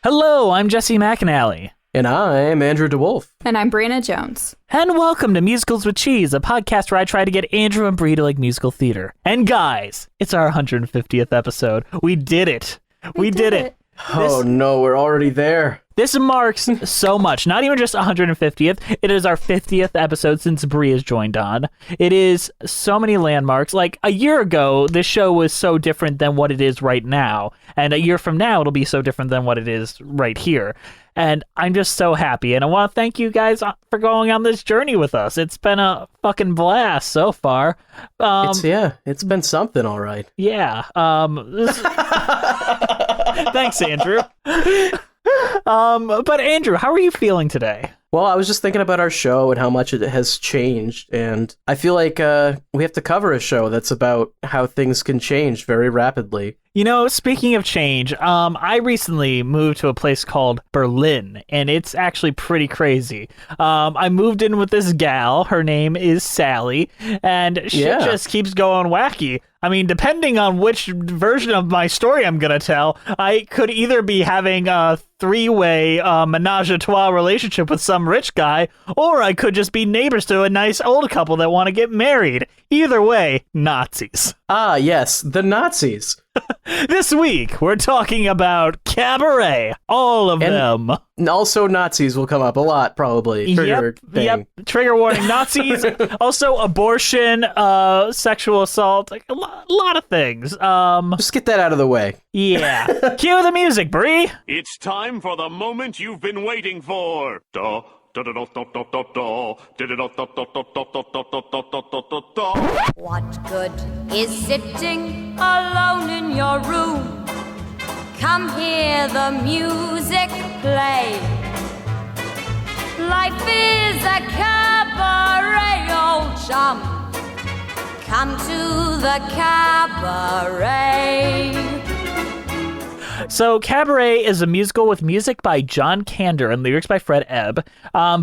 Hello, I'm Jesse McAnally. And I'm Andrew DeWolf. And I'm Brianna Jones. And welcome to Musicals with Cheese, a podcast where I try to get Andrew and Brie to like musical theater. And guys, it's our 150th episode. We did it. We did it. Oh no, we're already there. This marks so much. Not even just 150th. It is our 50th episode since Brie has joined on. It is so many landmarks. Like a year ago, this show was so different than what it is right now. And a year from now, it'll be so different than what it is right here. And I'm just so happy. And I want to thank you guys for going on this journey with us. It's been a fucking blast so far. It's been something, all right. Yeah. Thanks, Andrew. But Andrew, how are you feeling today? Well, I was just thinking about our show and how much it has changed, and I feel like we have to cover a show that's about how things can change very rapidly. You know, speaking of change, I recently moved to a place called Berlin, and it's actually pretty crazy. I moved in with this gal. Her name is Sally, and shit just keeps going wacky. I mean, depending on which version of my story I'm going to tell, I could either be having a three-way menage a trois relationship with some rich guy, or I could just be neighbors to a nice old couple that want to get married. Either way, Nazis. Ah, yes, the Nazis. This week, we're talking about Cabaret. All of them. Also, Nazis will come up a lot, probably. Yep. Trigger warning, Nazis. Also, abortion, sexual assault, like a lot of things. Just get that out of the way. Yeah. Cue the music, Bree. It's time for the moment you've been waiting for. What good is sitting alone in your room? Come hear the music play. Life is a cabaret, old chum. Come to the cabaret. So, Cabaret is a musical with music by John Kander and lyrics by Fred Ebb,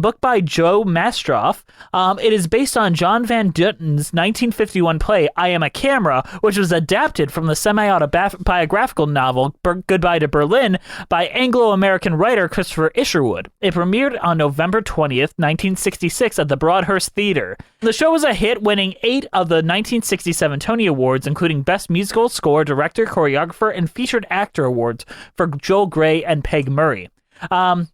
book by Joe Mastroff. It is based on John Van Dutten's 1951 play, I Am a Camera, which was adapted from the semi-autobiographical novel Goodbye to Berlin by Anglo-American writer Christopher Isherwood. It premiered on November 20th, 1966 at the Broadhurst Theater. The show was a hit, winning 8 of the 1967 Tony Awards, including Best Musical Score, Director, Choreographer, and Featured Actor Awards for Joel Grey and Peg Murray.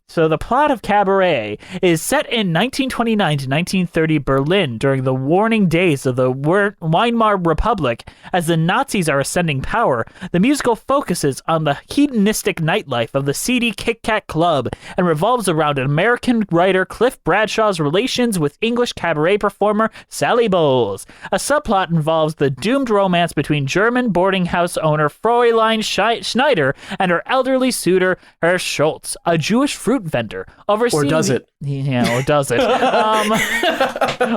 So the plot of Cabaret is set in 1929 to 1930 Berlin during the warring days of the Weimar Republic. As the Nazis are ascending power, the musical focuses on the hedonistic nightlife of the seedy Kit Kat Club and revolves around American writer Cliff Bradshaw's relations with English cabaret performer Sally Bowles. A subplot involves the doomed romance between German boarding house owner Fräulein Schneider and her elderly suitor Herr Schultz, a Jewish fruit vendor. Or does it? Yeah, or does it?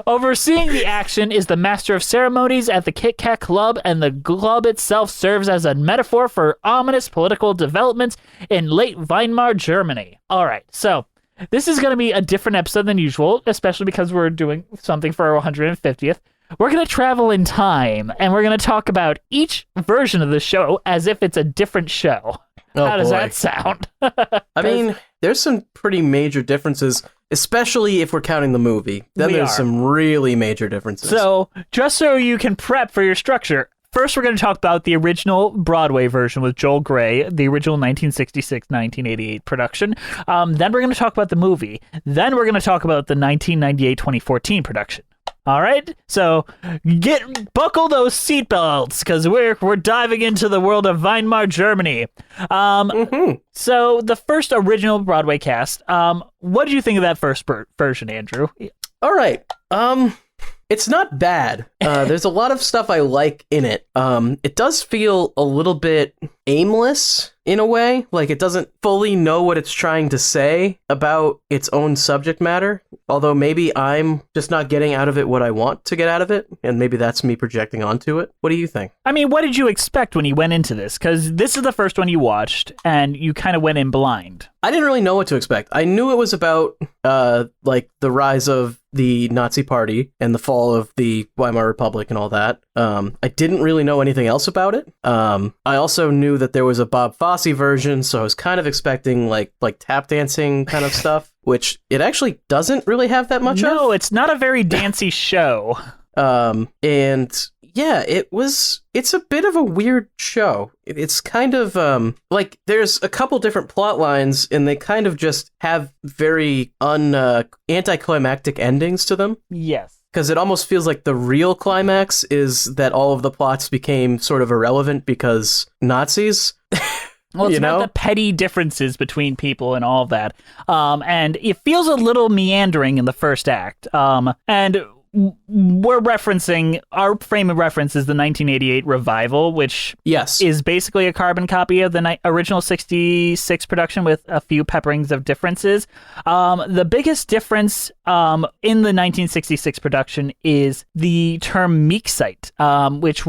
Overseeing the action is the master of ceremonies at the Kit Kat Club, and the club itself serves as a metaphor for ominous political developments in late Weimar Germany. All right, so this is going to be a different episode than usual, especially because we're doing something for our 150th. We're going to travel in time, and we're going to talk about each version of the show as if it's a different show. How does that sound? I mean, there's some pretty major differences, especially if we're counting the movie. Then there's some really major differences. So, just so you can prep for your structure, first we're going to talk about the original Broadway version with Joel Grey, the original 1966-1988 production. Then we're going to talk about the movie. Then we're going to talk about the 1998-2014 production. All right, so buckle those seatbelts because we're diving into the world of Weimar Germany. So the first original Broadway cast. What did you think of that first version, Andrew? All right. It's not bad. There's a lot of stuff I like in it. It does feel a little bit aimless in a way, like it doesn't fully know what it's trying to say about its own subject matter, although maybe I'm just not getting out of it what I want to get out of it, and maybe that's me projecting onto it. What do you think? I mean, what did you expect when you went into this? Because this is the first one you watched, and you kind of went in blind. I didn't really know what to expect. I knew it was about, like, the rise of the Nazi Party and the fall of the Weimar Republic and all that. I didn't really know anything else about it. I also knew that there was a Bob Fosse version, so I was kind of expecting like tap dancing kind of stuff, which it actually doesn't really have that much of. No, it's not a very dancey show. And yeah, it's a bit of a weird show. It's kind of like there's a couple different plot lines and they kind of just have very anticlimactic endings to them. Yes. Because it almost feels like the real climax is that all of the plots became sort of irrelevant because Nazis. Well, it's about the petty differences between people and all of that. And it feels a little meandering in the first act. And we're referencing, our frame of reference is the 1988 revival, which is basically a carbon copy of the original 66 production with a few pepperings of differences. The biggest difference in the 1966 production is the term Meeksite, which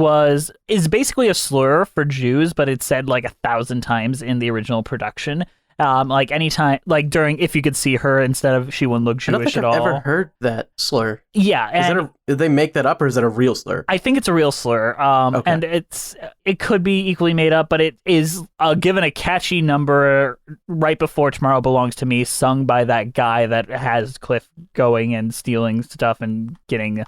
is basically a slur for Jews, but it's said like 1,000 times in the original production. Like anytime, like during, if you could see her instead of she wouldn't look Jewish at all. I don't think I've ever heard that slur. Yeah, and did they make that up, or is that a real slur? I think it's a real slur. Okay. And it could be equally made up, but it is given a catchy number right before "Tomorrow Belongs to Me," sung by that guy that has Cliff going and stealing stuff and getting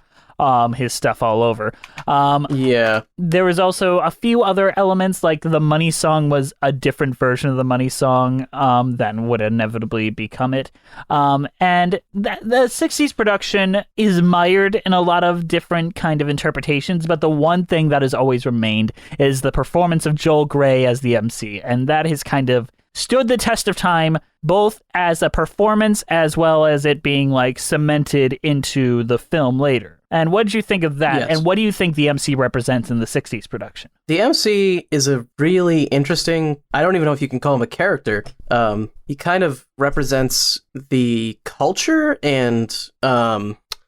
his stuff all over. Yeah. There was also a few other elements, like the Money Song was a different version of the Money Song than would inevitably become it. And the 60s production is mired in a lot of different kind of interpretations, but the one thing that has always remained is the performance of Joel Grey as the MC, and that has kind of stood the test of time, both as a performance as well as it being like cemented into the film later. And what did you think of that? Yes. And what do you think the MC represents in the 60s production? The MC is a really interesting, I don't even know if you can call him a character. He kind of represents the culture, and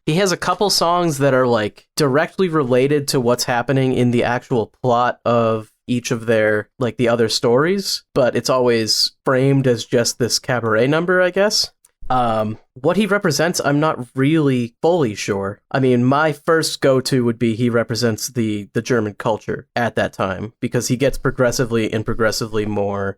he has a couple songs that are like directly related to what's happening in the actual plot of each of their, like, the other stories, but it's always framed as just this cabaret number, I guess. What he represents, I'm not really fully sure. I mean, my first go-to would be he represents the German culture at that time, because he gets progressively more,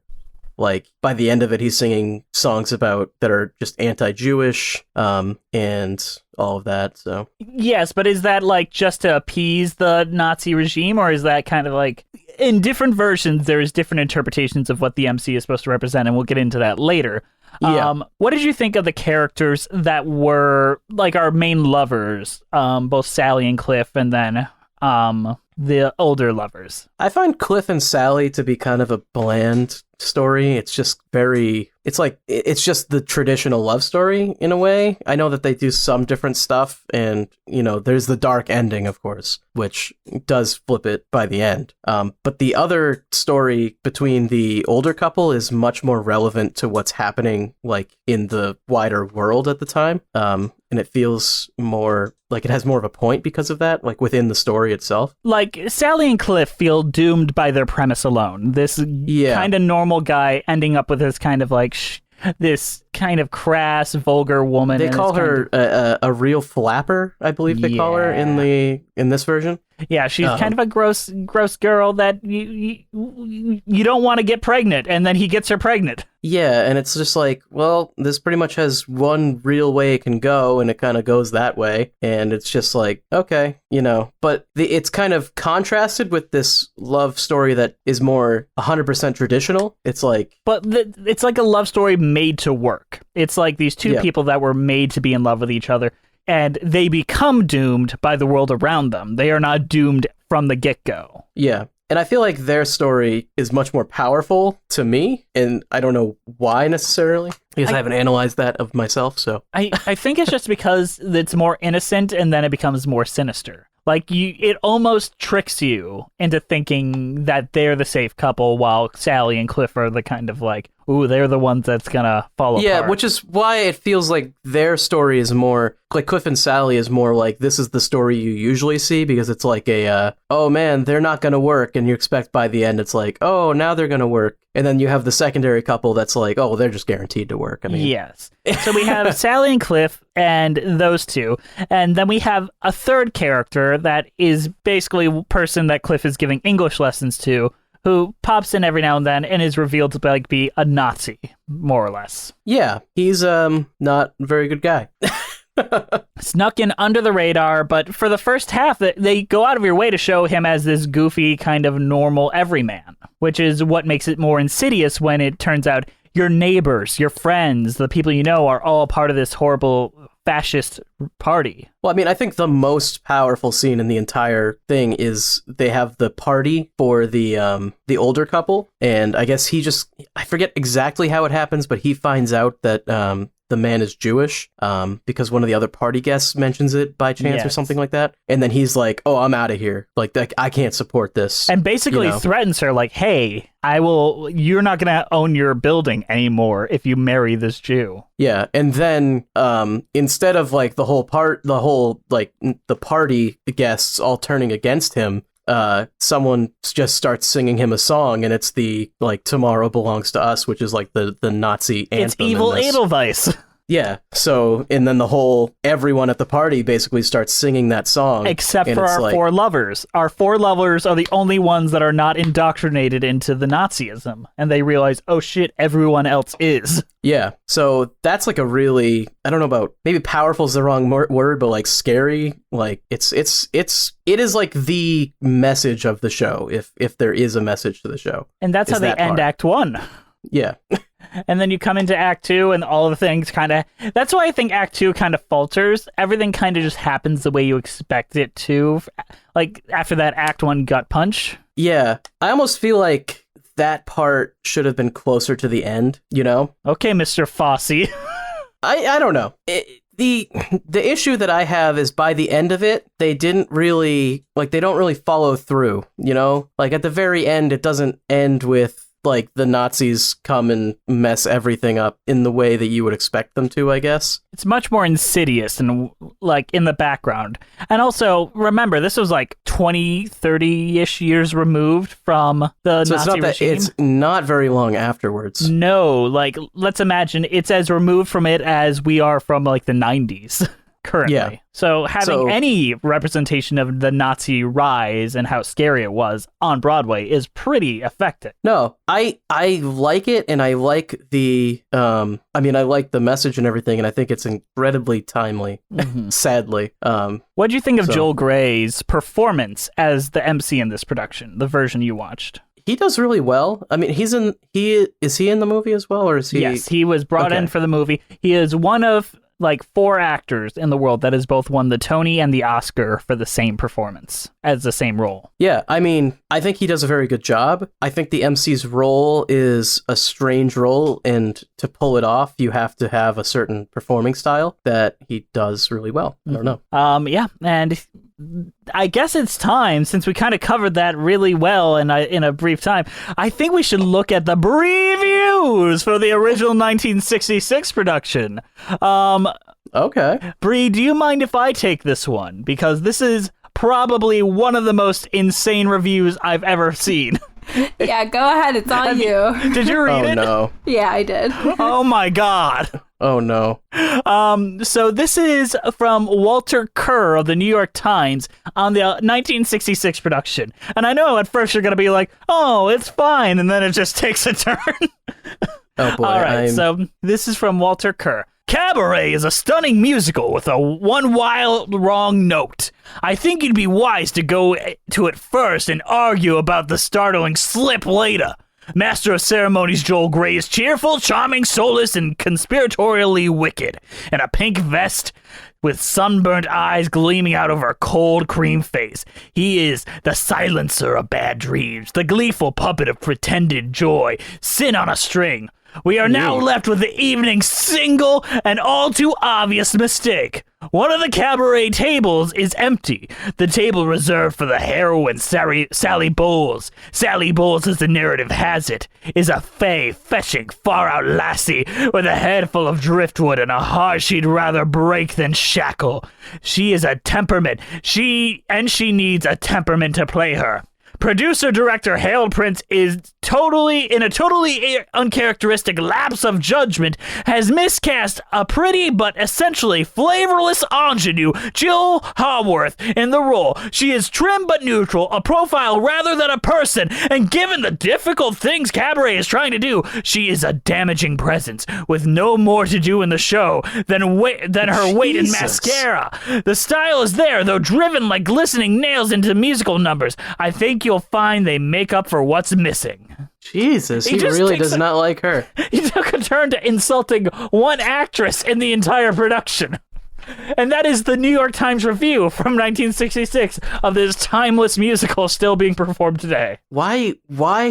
like, by the end of it, he's singing songs that are just anti-Jewish, and all of that, so. Yes, but is that, like, just to appease the Nazi regime, or is that kind of like, in different versions, there's different interpretations of what the MC is supposed to represent, and we'll get into that later. Yeah. What did you think of the characters that were like our main lovers, both Sally and Cliff, and then the older lovers? I find Cliff and Sally to be kind of a bland story. It's just it's just the traditional love story in a way. I know that they do some different stuff, and there's the dark ending, of course, which does flip it by the end. But the other story between the older couple is much more relevant to what's happening, like, in the wider world at the time. And it feels more like it has more of a point because of that, like within the story itself. Like, Sally and Cliff feel doomed by their premise alone. This kind of normal guy ending up with this kind of like this kind of crass, vulgar woman. They call her a real flapper, I believe they call her in this version. Yeah, she's kind of a gross girl that you don't want to get pregnant, and then he gets her pregnant. Yeah, and it's just like, well, this pretty much has one real way it can go, and it kind of goes that way, and it's just like, okay, but it's kind of contrasted with this love story that is more 100% traditional. It's like... But it's like a love story made to work. It's like these two people that were made to be in love with each other, and they become doomed by the world around them. They are not doomed from the get-go. Yeah. And I feel like their story is much more powerful to me, and I don't know why necessarily, because I haven't analyzed that of myself, so. I think it's just because it's more innocent, and then it becomes more sinister. Like, it almost tricks you into thinking that they're the safe couple, while Sally and Cliff are the kind of, like, ooh, they're the ones that's gonna fall apart. Yeah, which is why it feels like their story is more like Cliff and Sally is more like this is the story you usually see, because it's like oh man, they're not gonna work, and you expect by the end it's like, oh, now they're gonna work. And then you have the secondary couple that's like, oh, they're just guaranteed to work. I mean, yes. So we have Sally and Cliff and those two. And then we have a third character that is basically a person that Cliff is giving English lessons to, who pops in every now and then and is revealed to be a Nazi, more or less. Yeah, he's not a very good guy. Snuck in under the radar, but for the first half, they go out of your way to show him as this goofy, kind of normal everyman, which is what makes it more insidious when it turns out your neighbors, your friends, the people you know are all part of this horrible fascist party. Well, I mean, I think the most powerful scene in the entire thing is they have the party for the older couple, and I guess I forget exactly how it happens, but he finds out that the man is Jewish because one of the other party guests mentions it by chance or something like that. And then he's like, oh, I'm out of here. Like, I can't support this. And basically threatens her like, hey, you're not going to own your building anymore if you marry this Jew. Yeah. And then instead of like the party guests all turning against him, someone just starts singing him a song, and it's the like "Tomorrow Belongs to Us," which is like the Nazi anthem. It's evil Edelweiss. Yeah. So, and then everyone at the party basically starts singing that song, except for our four lovers. Our four lovers are the only ones that are not indoctrinated into the Nazism, and they realize, oh shit, everyone else is. Yeah. So that's like a really, I don't know about, maybe powerful is the wrong word, but like scary. Like it is like the message of the show, if there is a message to the show. And that's how they end Act 1. Yeah. And then you come into Act 2 and all of the things that's why I think Act 2 kind of falters. Everything kind of just happens the way you expect it to. Like after that Act 1 gut punch. Yeah. I almost feel like that part should have been closer to the end, you know? Okay, Mr. Fosse. I don't know. The issue that I have is by the end of it, they don't really follow through, you know? Like at the very end, it doesn't end with like the Nazis come and mess everything up in the way that you would expect them to, I guess. It's much more insidious and like in the background. And also, remember, this was like 20, 30-ish years removed from the Nazi regime. It's not very long afterwards. No, like let's imagine it's as removed from it as we are from like the 90s. Currently. Yeah. So having any representation of the Nazi rise and how scary it was on Broadway is pretty effective. No, I like it, and I like I like the message and everything, and I think it's incredibly timely, sadly. What do you think of Joel Grey's performance as the MC in this production, the version you watched? He does really well. I mean, is he in the movie as well, or is he? Yes, he was brought in for the movie. He is one of like 4 actors in the world that has both won the Tony and the Oscar for the same performance as the same role. Yeah, I mean, I think he does a very good job. I think the MC's role is a strange role, and to pull it off, you have to have a certain performing style that he does really well. I don't know. Yeah, and I guess it's time, since we kind of covered that really well in a brief time, I think we should look at the previews for the original 1966 production. Okay. Bree, do you mind if I take this one? Because this is probably one of the most insane reviews I've ever seen. Yeah, go ahead. It's on you. Did you read it? Oh, no. Yeah, I did. Oh, my God. Oh, no. So this is from Walter Kerr of the New York Times on the 1966 production. And I know at first you're going to be like, oh, it's fine. And then it just takes a turn. Oh, boy. All right, so this is from Walter Kerr. Cabaret is a stunning musical with one wild wrong note. I think you'd be wise to go to it first and argue about the startling slip later. Master of Ceremonies Joel Grey is cheerful, charming, soulless, and conspiratorially wicked. In a pink vest with sunburnt eyes gleaming out of her cold cream face, he is the silencer of bad dreams, the gleeful puppet of pretended joy, sin on a string. We are now left with the evening's single and all too obvious mistake. One of the cabaret tables is empty. The table reserved for the heroine, Sally Bowles. Sally Bowles, as the narrative has it, is a fey, fetching, far-out lassie with a head full of driftwood and a heart she'd rather break than shackle. She is a temperament. She needs a temperament to play her. Producer-director Harold Prince is in a totally uncharacteristic lapse of judgment, has miscast a pretty but essentially flavorless ingenue, Jill Haworth, in the role. She is trim but neutral, a profile rather than a person, and given the difficult things Cabaret is trying to do, she is a damaging presence, with no more to do in the show than her weight in mascara. The style is there, though driven like glistening nails into musical numbers. I think you'll find they make up for what's missing. Jesus, he really does not like her. He took a turn to insulting one actress in the entire production. And that is the New York Times review from 1966 of this timeless musical still being performed today. Why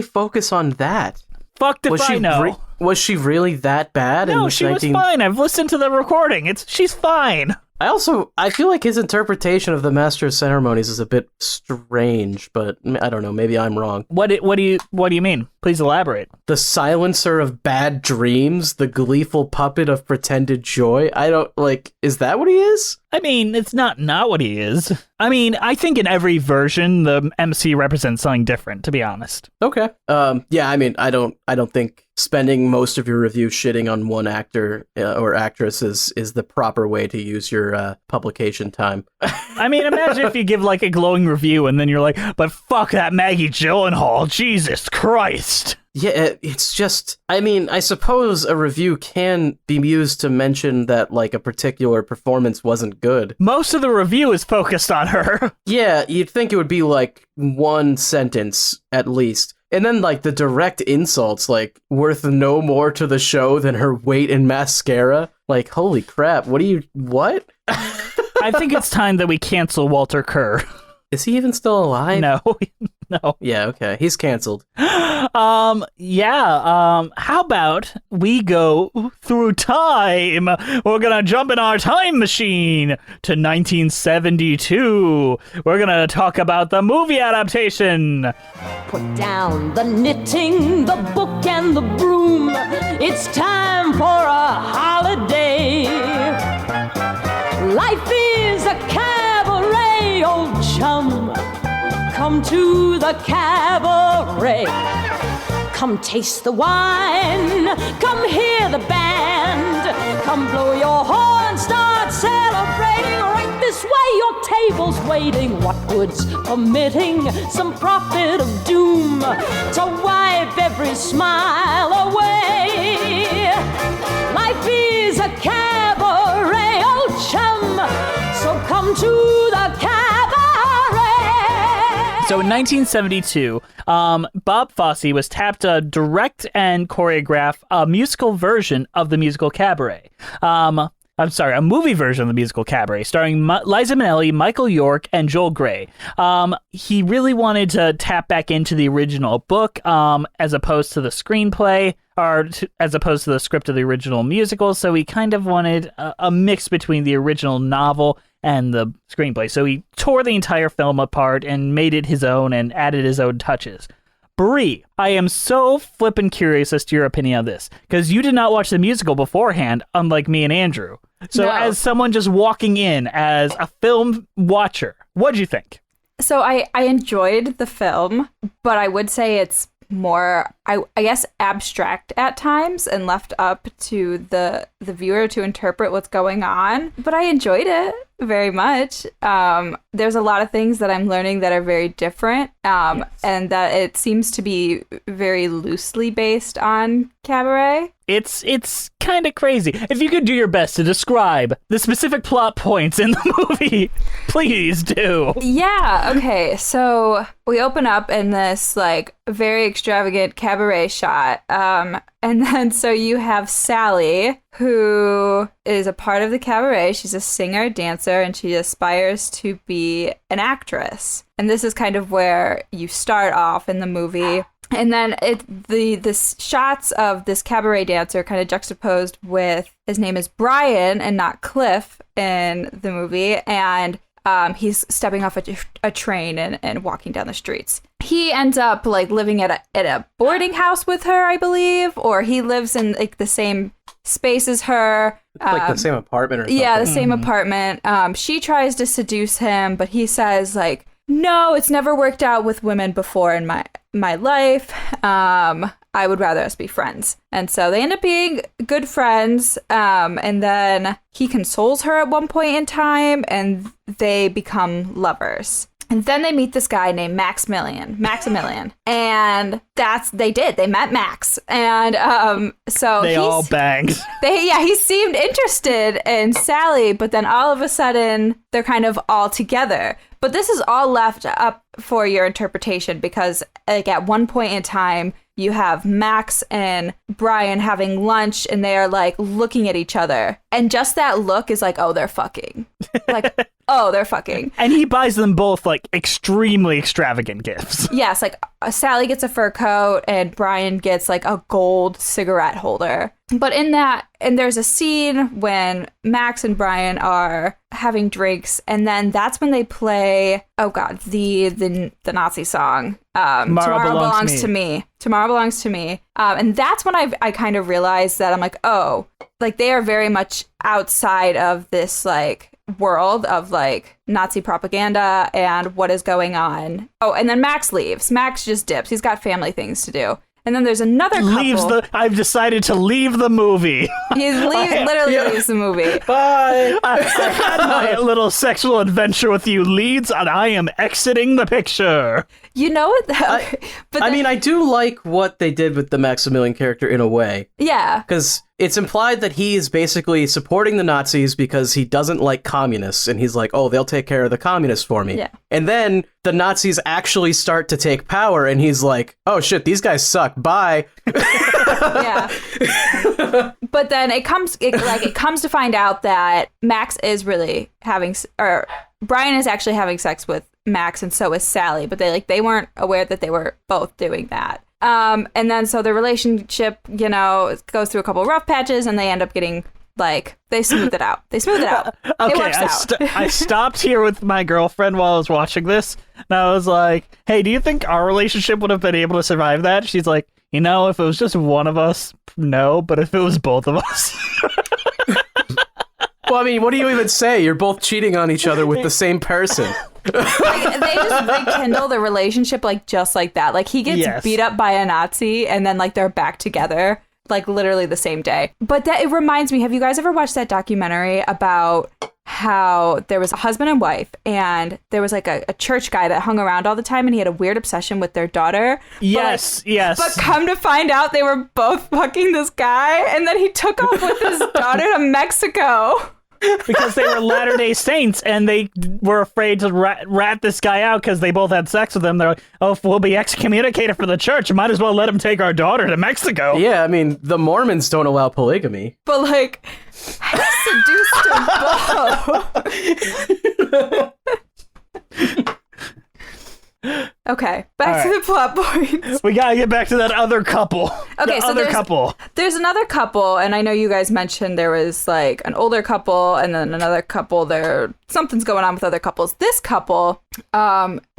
focus on that? Fucked if I know. Was she really that bad? No, she was fine. I've listened to the recording. She's fine. I feel like his interpretation of the Master of Ceremonies is a bit strange, but I don't know. Maybe I'm wrong. What do you mean? Please elaborate. The silencer of bad dreams, the gleeful puppet of pretended joy. Is that what he is? I mean, it's not what he is. I mean, I think in every version, the MC represents something different, to be honest. Okay. Yeah, I mean, I don't think spending most of your review shitting on one actor or actress is the proper way to use your publication time. I mean, imagine if you give like a glowing review and then you're like, but fuck that Maggie Gyllenhaal, Jesus Christ. Yeah, it's just, I mean, I suppose a review can be used to mention that, like, a particular performance wasn't good. Most of the review is focused on her. Yeah, you'd think it would be, like, one sentence, at least. And then, like, the direct insults, like, worth no more to the show than her weight in mascara. Like, holy crap, what? I think it's time that we cancel Walter Kerr. Is he even still alive? No. Yeah, okay. He's canceled. How about we go through time? We're gonna jump in our time machine to 1972. We're gonna talk about the movie adaptation. Put down the knitting, the book, and the broom. It's time for a holiday. Life is a cabaret, old chum. Come to the cabaret. Come taste the wine. Come hear the band. Come blow your horn, start celebrating. Right this way, your table's waiting. What good's permitting some prophet of doom to wipe every smile away? Life is a cabaret, old chum. So come to the cabaret. So in 1972, Bob Fosse was tapped to direct and choreograph a musical version of the musical Cabaret. A movie version of the musical Cabaret, starring Liza Minnelli, Michael York, and Joel Grey. He really wanted to tap back into the original book, as opposed to the screenplay, as opposed to the script of the original musical. So he kind of wanted a mix between the original novel and the screenplay. So he tore the entire film apart and made it his own and added his own touches. Bree, I am so flippin' curious as to your opinion of this, because you did not watch the musical beforehand, unlike me and Andrew. So No. as someone just walking in as a film watcher, what'd you think? So I enjoyed the film, but I would say it's more, I guess, abstract at times and left up to the viewer to interpret what's going on. But I enjoyed it very much. There's a lot of things that I'm learning that are very different, and that it seems to be very loosely based on Cabaret. It's kind of crazy. If you could do your best to describe the specific plot points in the movie, please do. Yeah, okay. So we open up in this like very extravagant cabaret shot. And then so you have Sally, who is a part of the cabaret. She's a singer, dancer, and she aspires to be an actress. And this is kind of where you start off in the movie. And then the shots of this cabaret dancer kind of juxtaposed with, his name is Brian and not Cliff in the movie, and he's stepping off a train and walking down the streets. He ends up like living at a boarding house with her, I believe, or he lives in like the same space as her. Like the same apartment or something. Yeah, the same apartment. She tries to seduce him, but he says like, no, it's never worked out with women before in my life. I would rather us be friends. And so they end up being good friends. And then he consoles her at one point in time and they become lovers. And then they meet this guy named Maximilian. And they met Max. And so they all banged. He seemed interested in Sally, but then all of a sudden they're kind of all together. But this is all left up for your interpretation because like at one point in time, you have Max and Brian having lunch and they are like looking at each other. And just that look is like, oh, they're fucking. Like, oh, they're fucking. And he buys them both like extremely extravagant gifts. Yes, like Sally gets a fur coat and Brian gets like a gold cigarette holder. But in that, and there's a scene when Max and Brian are having drinks, and then that's when they play, oh god, the Nazi song, Tomorrow Belongs to Me. Tomorrow Belongs to Me. And that's when I kind of realized that I'm like, oh, like they are very much outside of this like world of like Nazi propaganda and what is going on. Oh, and then Max leaves. Max just dips. He's got family things to do. And then there's another couple. I've decided to leave the movie. He literally leaves the movie. Bye. I had my little sexual adventure with you, Leeds, and I am exiting the picture. You know what? I do like what they did with the Maximilian character in a way. Yeah. Because it's implied that he is basically supporting the Nazis because he doesn't like communists. And he's like, oh, they'll take care of the communists for me. Yeah. And then the Nazis actually start to take power. And he's like, oh, shit, these guys suck. Bye. Yeah. But then it comes to find out that Max is really Brian is actually having sex with Max, and so is Sally, but they weren't aware that they were both doing that. And then so the relationship, goes through a couple rough patches, and they end up getting they smooth it out. It Okay, works out. I stopped here with my girlfriend while I was watching this, and I was like, hey, do you think our relationship would have been able to survive that? She's like, if it was just one of us, no, but if it was both of us. Well, I mean, what do you even say? You're both cheating on each other with the same person. They just rekindle the relationship just like that. Like he gets beat up by a Nazi and then they're back together literally the same day. But it reminds me, have you guys ever watched that documentary about how there was a husband and wife and there was a church guy that hung around all the time and he had a weird obsession with their daughter? Yes. But come to find out they were both fucking this guy and then he took off with his daughter to Mexico. Because they were Latter-day Saints and they were afraid to rat this guy out because they both had sex with him. They're like, oh, if we'll be excommunicated from the church, might as well let him take our daughter to Mexico. Yeah, I mean, the Mormons don't allow polygamy. But I seduced them both. Okay, back to the plot points. We gotta get back to that other couple. Okay, there's another couple, and I know you guys mentioned there was an older couple and then another couple. Something's going on with other couples. This couple,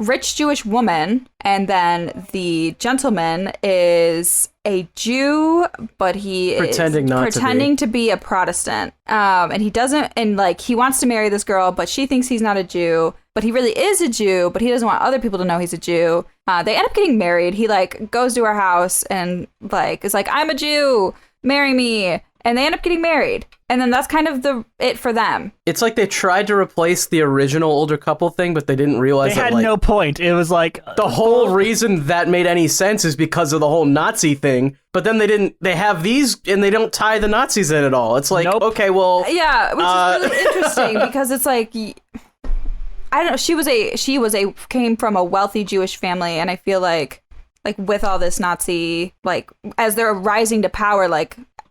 rich Jewish woman, and then the gentleman is a Jew, but he is pretending to be a Protestant. And he doesn't, and he wants to marry this girl, but she thinks he's not a Jew. But he really is a Jew, but he doesn't want other people to know he's a Jew. They end up getting married. He goes to her house and is like, I'm a Jew, marry me. And they end up getting married. And then that's kind of it for them. It's like they tried to replace the original older couple thing, but they didn't realize they had no point. It was the whole reason that made any sense is because of the whole Nazi thing. But then they have these and they don't tie the Nazis in at all. It's okay, well. Yeah, which is really interesting because it's I don't know. She came from a wealthy Jewish family, and I feel like with all this Nazi, as they're rising to power,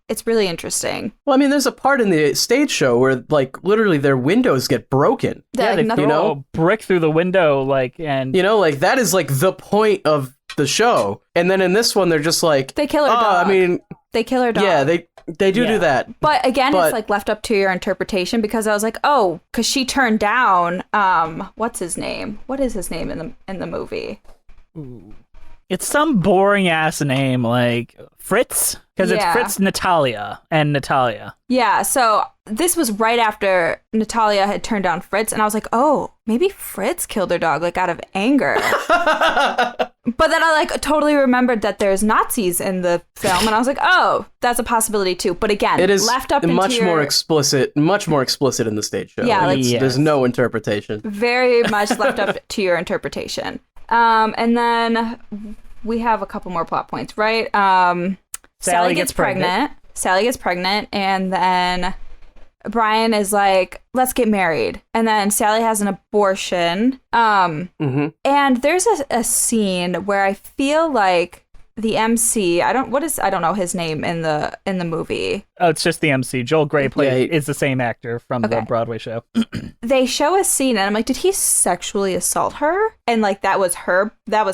it's really interesting. Well, I mean, there's a part in the stage show where literally their windows get broken. Yeah, they throw a brick through the window, and that is the point of the show. And then in this one, they're just like, They kill her dog. I mean, They kill her dog. yeah, they do that. But again, But- it's like left up to your interpretation because I was like, oh, because she turned down, what's his name? What is his name in the movie? It's some boring ass name like Fritz, because it's Yeah. Fritz, Natalia, and Natalia. Yeah, so this was right after Natalia had turned down Fritz, and I was like, oh, maybe Fritz killed her dog, like out of anger. But then I like totally remembered that there's Nazis in the film, and I was like, oh, that's a possibility too. But again, It is left up much into more your, explicit in the stage show. Yeah, like- There's no interpretation. very much left up to your interpretation. And then we have a couple more plot points, right? Sally gets pregnant. Sally gets pregnant, and then Brian is like, let's get married. And then Sally has an abortion. And there's a scene where I feel like the MC, I don't know his name in the movie. Oh, it's just the MC. Joel Grey is the same actor from the Okay. Broadway show. They show a scene and I'm like, did he sexually assault her? And like that was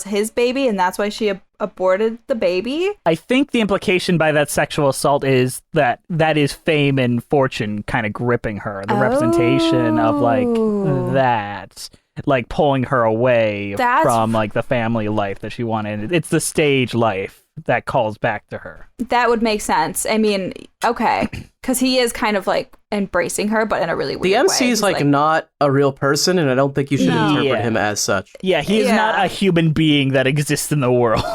his baby and that's why she aborted the baby? I think the implication by that sexual assault is that is fame and fortune kind of gripping her. The representation of like that, like pulling her away from like the family life that she wanted. It's the stage life that calls back to her. That would make sense. I mean, okay, because he is kind of like embracing her, but in a really weird way. The MC is like not a real person, and I don't think you should No. interpret him as such. Yeah, he is not a human being that exists in the world.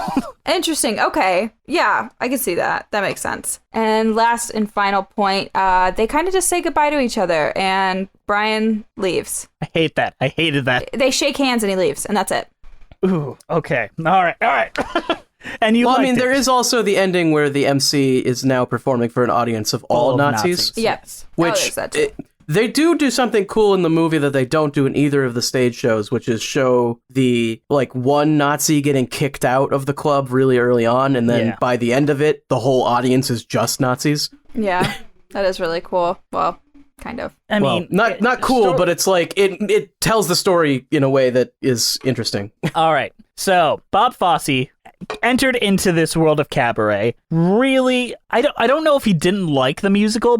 Interesting. Okay. Yeah, I can see that. That makes sense. And last and final point, they kind of just say goodbye to each other, and Brian leaves. I hate that. I hated that. They shake hands and he leaves, and that's it. Ooh, okay. All right. And you Well, I liked mean, it. there is also the ending where the MC is now performing for an audience of all Of Nazis. Yes. Which that too. they do something cool in the movie that they don't do in either of the stage shows, which is show the like one Nazi getting kicked out of the club really early on, and then by the end of it, the whole audience is just Nazis. Yeah, that is really cool. Well, kind of. I mean, not cool, but it's like it tells the story in a way that is interesting. All right. So Bob Fosse entered into this world of cabaret. Really, I don't know if he didn't like the musical,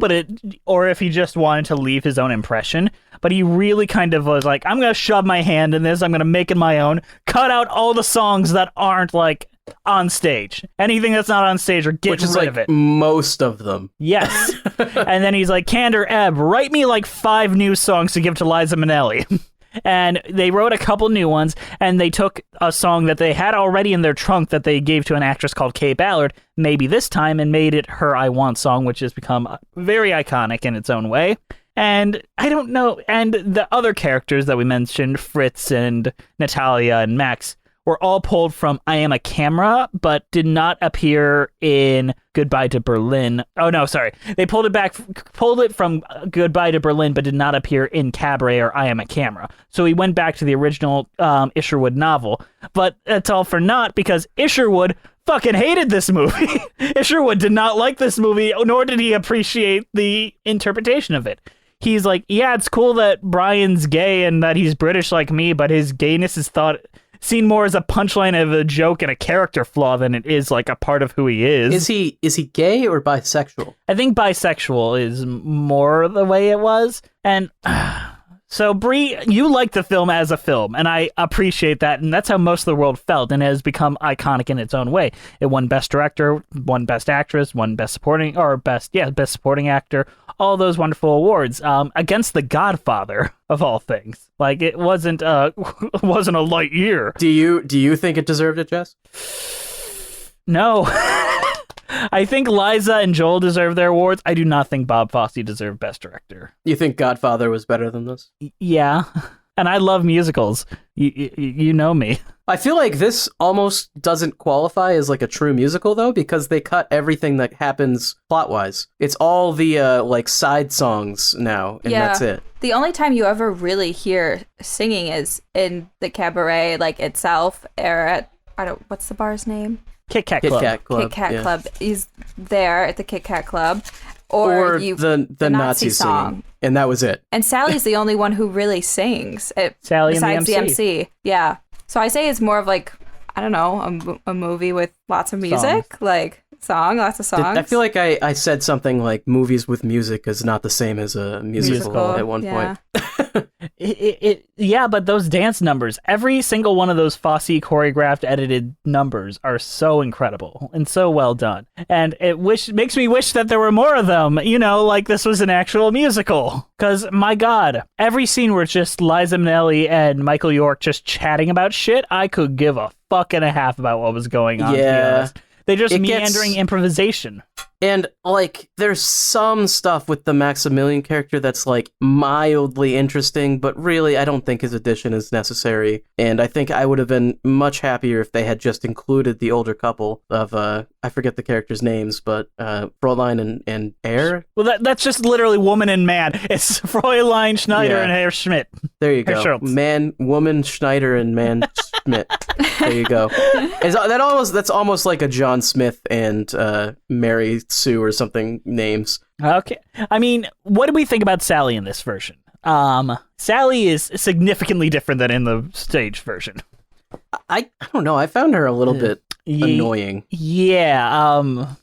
or if he just wanted to leave his own impression. But he really kind of was like, I'm gonna shove my hand in this. I'm gonna make it my own. Cut out all the songs that aren't like on stage. Anything that's not on stage, or get rid of it. Most of them. Yes. And then he's like, Candor Ebb, write me like 5 new songs to give to Liza Minnelli. And they wrote a couple new ones, and they took a song that they had already in their trunk that they gave to an actress called Kay Ballard, maybe this time, and made it her I Want song, which has become very iconic in its own way. And I don't know, and the other characters that we mentioned, Fritz and Natalia and Max, were all pulled from I Am a Camera, but did not appear in Goodbye to Berlin. Oh, no, sorry. They pulled it from Goodbye to Berlin, but did not appear in Cabaret or I Am a Camera. So he went back to the original Isherwood novel. But that's all for naught, because Isherwood fucking hated this movie. Isherwood did not like this movie, nor did he appreciate the interpretation of it. He's like, yeah, it's cool that Brian's gay and that he's British like me, but his gayness is seen more as a punchline of a joke and a character flaw than it is like a part of who he is. Is he gay or bisexual? I think bisexual is more the way it was. And so Brie, you like the film as a film, and I appreciate that, and that's how most of the world felt, and it has become iconic in its own way. It won Best Director, won Best Actress, won Best Supporting, or Best Supporting Actor, all those wonderful awards, against The Godfather of all things. Like, it wasn't a light year. Do you think it deserved it, Jess? No. I think Liza and Joel deserve their awards. I do not think Bob Fosse deserved Best Director. You think Godfather was better than this? Yeah. And I love musicals. You know me. I feel like this almost doesn't qualify as like a true musical, though, because they cut everything that happens plot-wise. It's all the like side songs now, and that's it. The only time you ever really hear singing is in the cabaret, like itself, or at what's the bar's name? Kit Kat Club. Kit Kat Club. He's there at the Kit Kat Club. Or the Nazi song. singing. And that was it. And Sally's the only one who really sings. Sally besides and the MC. Yeah. So I say it's more of like, I don't know, a movie with lots of music, like lots of songs. I feel like I said something like movies with music is not the same as a musical at one point. Yeah, but those dance numbers, every single one of those Fosse choreographed, edited numbers are so incredible and so well done. And it makes me wish that there were more of them, like this was an actual musical. Because, my God, every scene where it's just Liza Minnelli and Michael York just chatting about shit, I could give a fuck and a half about what was going on, to be honest. They just meandering improvisation. And, like, there's some stuff with the Maximilian character that's, like, mildly interesting, but really, I don't think his addition is necessary. And I think I would have been much happier if they had just included the older couple of, I forget the characters' names, but Fräulein and Herr? Well, that's just literally woman and man. It's Fräulein Schneider and Herr Schmidt. There you go. Man, woman, Schneider, and man, Schmidt. There you go. That's almost like a John Smith and Mary Sue or something names. Okay. I mean, what do we think about Sally in this version? Sally is significantly different than in the stage version. I don't know. I found her a little bit annoying. Yeah.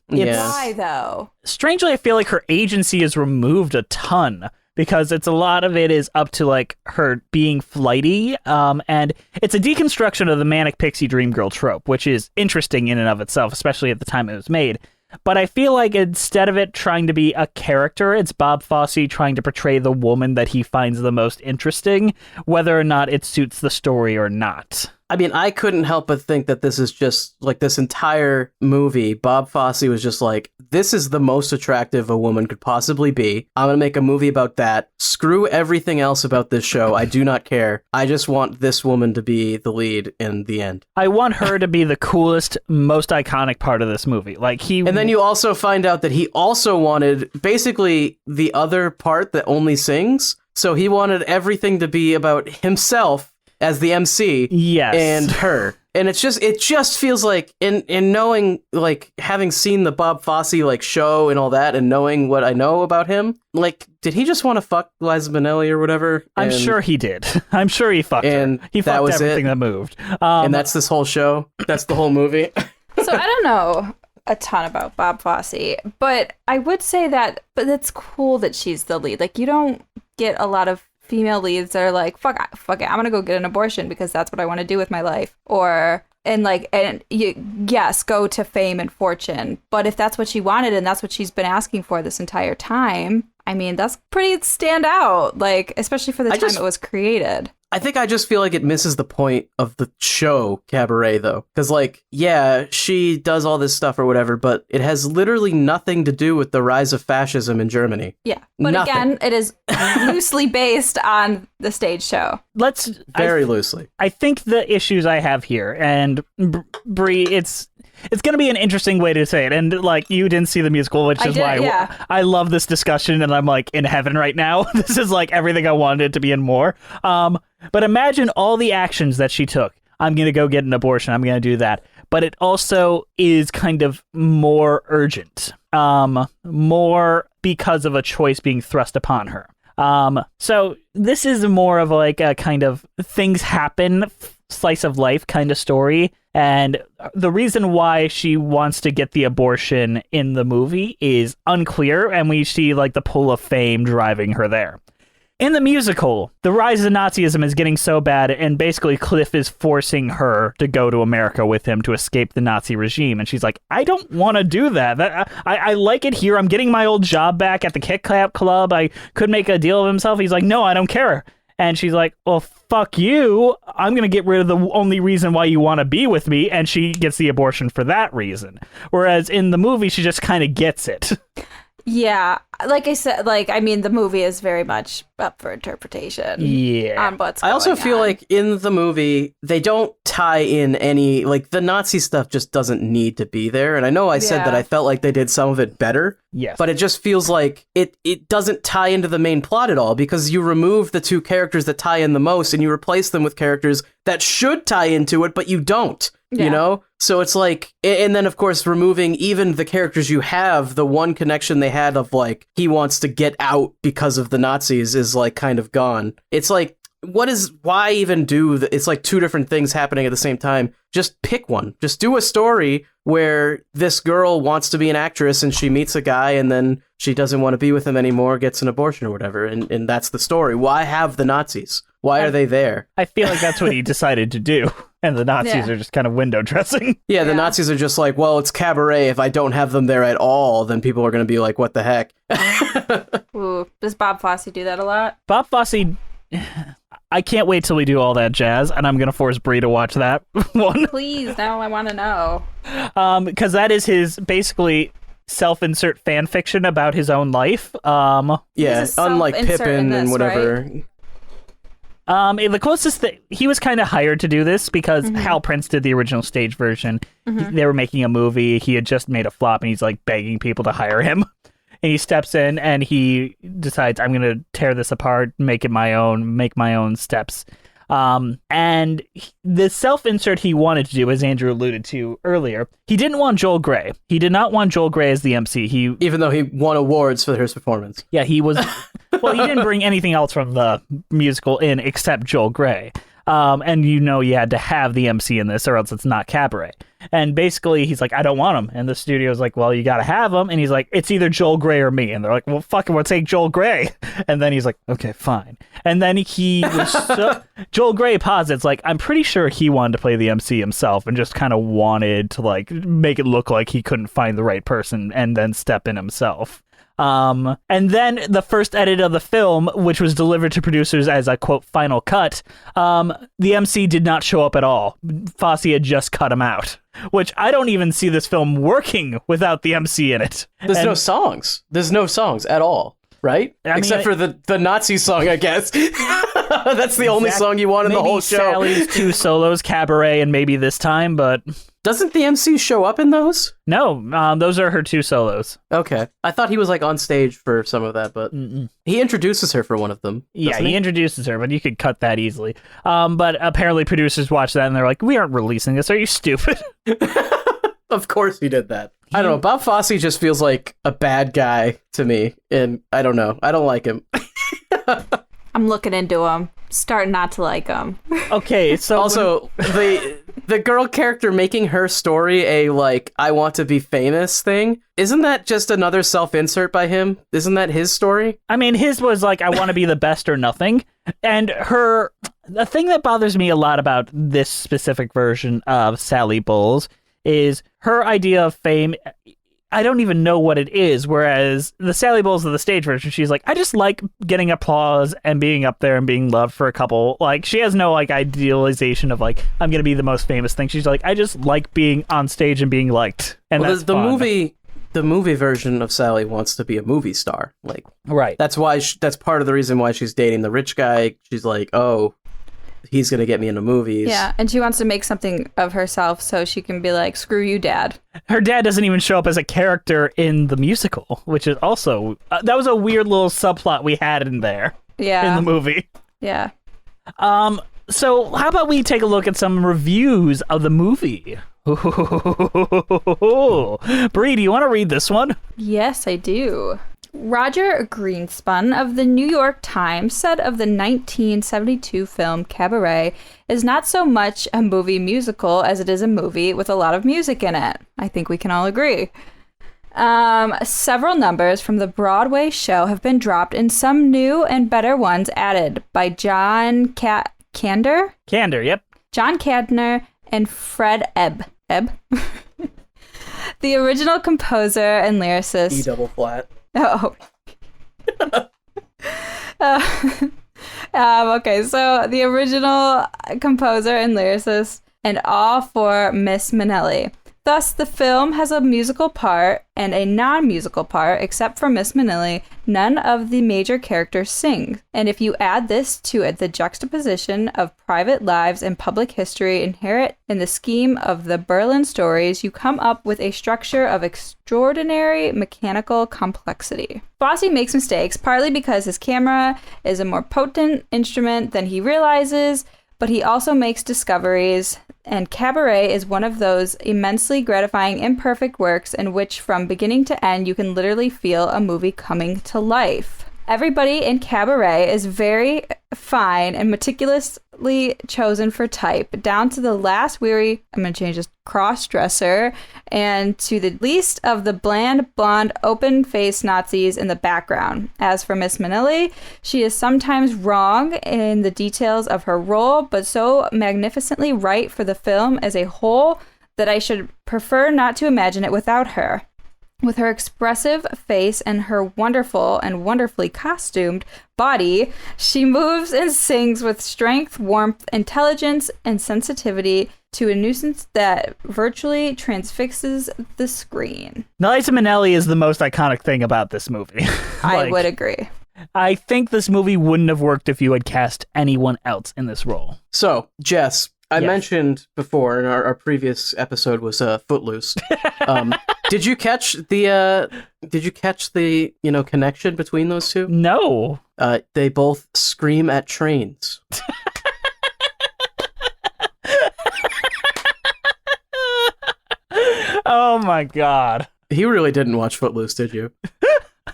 Why, though? Strangely, I feel like her agency is removed a ton. Because a lot of it is up to like her being flighty, and it's a deconstruction of the manic pixie dream girl trope, which is interesting in and of itself, especially at the time it was made. But I feel like instead of it trying to be a character, it's Bob Fosse trying to portray the woman that he finds the most interesting, whether or not it suits the story or not. I mean, I couldn't help but think that this is just, like, this entire movie, Bob Fosse was just like, this is the most attractive a woman could possibly be. I'm going to make a movie about that. Screw everything else about this show. I do not care. I just want this woman to be the lead in the end. I want her to be the coolest, most iconic part of this movie. And then you also find out that he also wanted basically the other part that only sings. So he wanted everything to be about himself as the MC, yes, and her. And it just feels like in knowing, like, having seen the Bob Fosse like show and all that, and knowing what I know about him, like, did he just want to fuck Liza Minnelli or whatever? I'm sure he did. I'm sure he fucked her. He fucked everything that moved. And that's this whole show. That's the whole movie. So I don't know a ton about Bob Fosse, but I would say that, but it's cool that she's the lead. Like, you don't get a lot of female leads that are like, fuck it, I'm gonna go get an abortion because that's what I want to do with my life. Yes, go to fame and fortune. But if that's what she wanted and that's what she's been asking for this entire time, I mean, that's pretty standout, like, especially for the time it was created. I think I just feel like it misses the point of the show Cabaret, though. Because, like, yeah, she does all this stuff or whatever, but it has literally nothing to do with the rise of fascism in Germanie. Yeah. But again, it is loosely based on the stage show. Very loosely. I think the issues I have here, and Brie, it's going to be an interesting way to say it. And, like, you didn't see the musical, which is why I love this discussion, and I'm, like, in heaven right now. This is, like, everything I wanted it to be and more. But imagine all the actions that she took. I'm going to go get an abortion. I'm going to do that. But it also is kind of more urgent. More because of a choice being thrust upon her. So this is more of like a kind of things happen, slice of life kind of story. And the reason why she wants to get the abortion in the movie is unclear. And we see like the pull of fame driving her there. In the musical, the rise of Nazism is getting so bad, and basically Cliff is forcing her to go to America with him to escape the Nazi regime. And she's like, I don't want to do that. I like it here. I'm getting my old job back at the Kit Kat Club. I could make a deal of himself. He's like, no, I don't care. And she's like, well, fuck you. I'm going to get rid of the only reason why you want to be with me. And she gets the abortion for that reason. Whereas in the movie, she just kind of gets it. Yeah, like I said, the movie is very much up for interpretation. Yeah. On what's I also going feel on. like in the movie, they don't tie in any, like, the Nazi stuff just doesn't need to be there. And I know I said that I felt like they did some of it better. Yes. But it just feels like it doesn't tie into the main plot at all, because you remove the two characters that tie in the most and you replace them with characters that should tie into it, but you don't. Yeah. You know? So it's like, and then of course removing even the characters you have, the one connection they had of like, he wants to get out because of the Nazis is like kind of gone. It's like, why even do it's like two different things happening at the same time. Just pick one. Just do a story where this girl wants to be an actress and she meets a guy and then she doesn't want to be with him anymore, gets an abortion or whatever, and that's the story. Why have the Nazis? Why are they there? I feel like that's what he decided to do. And the Nazis are just kind of window dressing. Yeah, the Nazis are just like, well, it's cabaret. If I don't have them there at all, then people are going to be like, what the heck? Ooh, does Bob Fosse do that a lot? Bob Fosse, I can't wait till we do all that jazz, and I'm going to force Bree to watch that one. Please, now I want to know. Because that is his, basically, self-insert fan fiction about his own life. Yeah, unlike Pippin and whatever. Right? The closest that he was kind of hired to do this because Hal Prince did the original stage version. They were making a movie. He had just made a flop and he's like begging people to hire him. And he steps in and he decides, I'm going to tear this apart, make it my own, make my own steps. And the self-insert he wanted to do, as Andrew alluded to earlier, he didn't want Joel Grey. He did not want Joel Grey as the MC. Even though he won awards for his performance. Yeah, he was... Well, he didn't bring anything else from the musical in except Joel Grey. And you had to have the MC in this or else it's not Cabaret. And basically he's like, I don't want him. And the studio's like, well, you got to have him. And he's like, it's either Joel Grey or me. And they're like, well, fuck it, we'll take Joel Grey. And then he's like, okay, fine. And then he was Joel Grey posits, like, I'm pretty sure he wanted to play the MC himself and just kind of wanted to like make it look like he couldn't find the right person and then step in himself. And then the first edit of the film, which was delivered to producers as a, quote, final cut, the MC did not show up at all. Fosse had just cut him out, which I don't even see this film working without the MC in it. There's no songs. There's no songs at all, right? Except for the Nazi song, I guess. That's the only song you want in the whole show. Sally's two solos, Cabaret, and maybe This Time, but... Doesn't the MC show up in those? No, those are her two solos. Okay. I thought he was like on stage for some of that, but he introduces her for one one of them. Yeah, he introduces her, but you could cut that easily. But apparently producers watched that and they're like, we aren't releasing this. Are you stupid? Of course he did that. I don't know. Bob Fosse just feels like a bad guy to me, and I don't know. I don't like him. I'm looking into him. Starting not to like him. Okay, so... Also, the girl character making her story a, like, I want to be famous thing, isn't that just another self-insert by him? Isn't that his story? I mean, his was like, I want to be the best or nothing. And the thing that bothers me a lot about this specific version of Sally Bowles is her idea of fame... I don't even know what it is, whereas the Sally Bowles of the stage version, she's like, I just like getting applause and being up there and being loved for a couple. Like, she has no, like, idealization of, like, I'm going to be the most famous thing. She's like, I just like being on stage and being liked. And that's the movie version of Sally wants to be a movie star. Like, right. That's why, that's part of the reason why she's dating the rich guy. She's like, oh, he's going to get me into movies. Yeah, and she wants to make something of herself so she can be like, screw you, Dad. Her dad doesn't even show up as a character in the musical, which is also... that was a weird little subplot we had in there. Yeah. In the movie. Yeah. So how about we take a look at some reviews of the movie? Bree, do you want to read this one? Yes, I do. Roger Greenspun of the New York Times said of the 1972 film Cabaret is not so much a movie musical as it is a movie with a lot of music in it. I think we can all agree. Several numbers from the Broadway show have been dropped and some new and better ones added by John Kander? Kander, yep. John Kander and Fred Ebb. The original composer and lyricist... E double flat. Oh. Okay, so the original composer and lyricist, and all for Miss Minnelli. Thus, the film has a musical part and a non-musical part, except for Miss Minnelli. None of the major characters sing. And if you add this to it, the juxtaposition of private lives and public history inherent in the scheme of the Berlin stories, you come up with a structure of extraordinary mechanical complexity. Fosse makes mistakes, partly because his camera is a more potent instrument than he realizes, but he also makes discoveries, and Cabaret is one of those immensely gratifying imperfect works in which from beginning to end you can literally feel a movie coming to life. Everybody in Cabaret is very fine and meticulously chosen for type, down to the last weary, I'm going to change this, cross-dresser, and to the least of the bland, blonde, open-faced Nazis in the background. As for Miss Manili, she is sometimes wrong in the details of her role, but so magnificently right for the film as a whole that I should prefer not to imagine it without her. With her expressive face and her wonderful and wonderfully costumed body, she moves and sings with strength, warmth, intelligence, and sensitivity to a nuisance that virtually transfixes the screen. Liza Minnelli is the most iconic thing about this movie. I would agree. I think this movie wouldn't have worked if you had cast anyone else in this role. So, Jess, I Yes. mentioned before in our previous episode was Footloose. Did you catch the connection between those two? No. They both scream at trains. Oh my God. You really didn't watch Footloose, did you?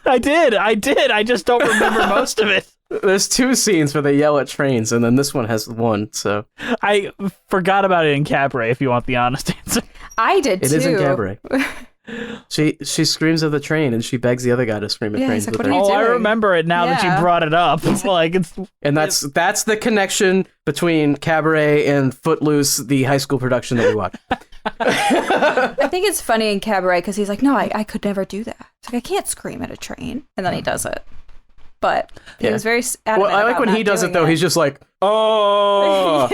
I did. I just don't remember most of it. There's 2 scenes where they yell at trains, and then this one has 1, so... I forgot about it in Cabaret, if you want the honest answer. I did too. It is in Cabaret. She screams at the train, and she begs the other guy to scream at Yeah, trains he's like, with "What her. are you Oh, I doing?" remember it now that you Yeah. brought it up. Like, it's... And that's the connection between Cabaret and Footloose, the high school production that we watched. I think it's funny in Cabaret because he's like, no, I could never do that. It's like, I can't scream at a train. And then he does it. But he Yeah. was very adamant Well, I like about when not he does it, doing though. He's just like, oh.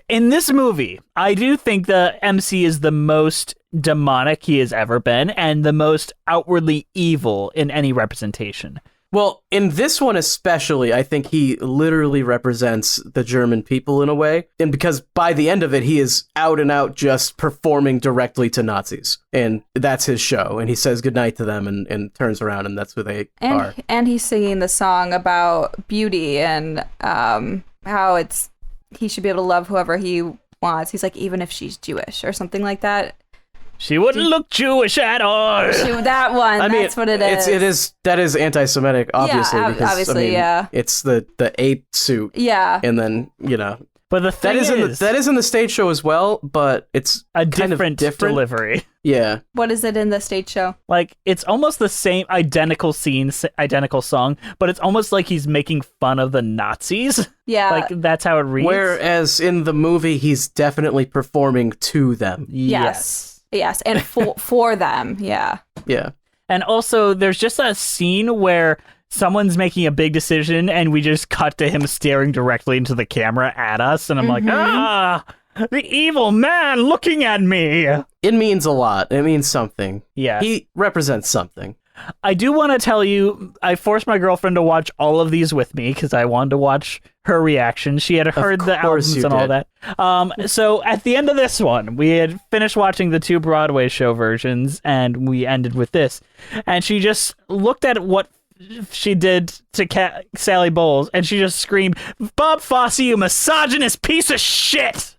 In this movie, I do think the MC is the most demonic he has ever been and the most outwardly evil in any representation. Well, in this one especially, I think he literally represents the German people in a way. And because by the end of it, he is out and out just performing directly to Nazis. And that's his show. And he says goodnight to them and turns around, and that's who they are. And he's singing the song about beauty and how he should be able to love whoever he wants. He's like, even if she's Jewish or something like that. She wouldn't look Jewish at all. That one, I mean, that's what it is. That is anti-Semitic, obviously. because, obviously, I mean, yeah. It's the ape suit. Yeah. And then, But the thing that is in the stage show as well, but it's a kind of different delivery. Yeah. What is it in the stage show? Like, it's almost the same identical scene, identical song, but it's almost like he's making fun of the Nazis. Yeah. Like, that's how it reads. Whereas in the movie, he's definitely performing to them. Yes, and for them, yeah. Yeah. And also, there's just a scene where someone's making a big decision and we just cut to him staring directly into the camera at us. And I'm like, the evil man looking at me. It means a lot. It means something. Yeah. He represents something. I do want to tell you, I forced my girlfriend to watch all of these with me because I wanted to watch her reaction. She had heard the albums and all that. So at the end of this one, we had finished watching the 2 Broadway show versions and we ended with this. And she just looked at what she did to Sally Bowles and she just screamed, "Bob Fosse, you misogynist piece of shit!"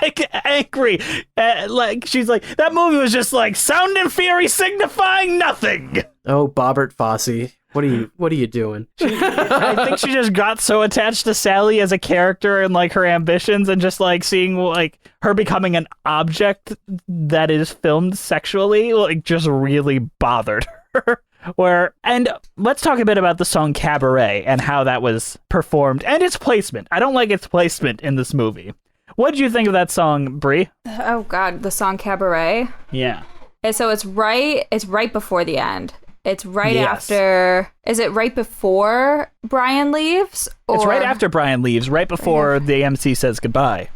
Like, angry. Like, she's like, that movie was just like sound and fury signifying nothing. Oh, Bobbert Fosse. What are you doing? I think she just got so attached to Sally as a character and like her ambitions and just like seeing like her becoming an object that is filmed sexually, like, just really bothered her. And let's talk a bit about the song Cabaret and how that was performed and its placement. I don't like its placement in this movie. What did you think of that song, Brie? Oh God, the song Cabaret. Yeah. And so it's right before the end. It's right Yes. after. Is it right before Brian leaves? It's or- right after Brian leaves, right before the MC says goodbye.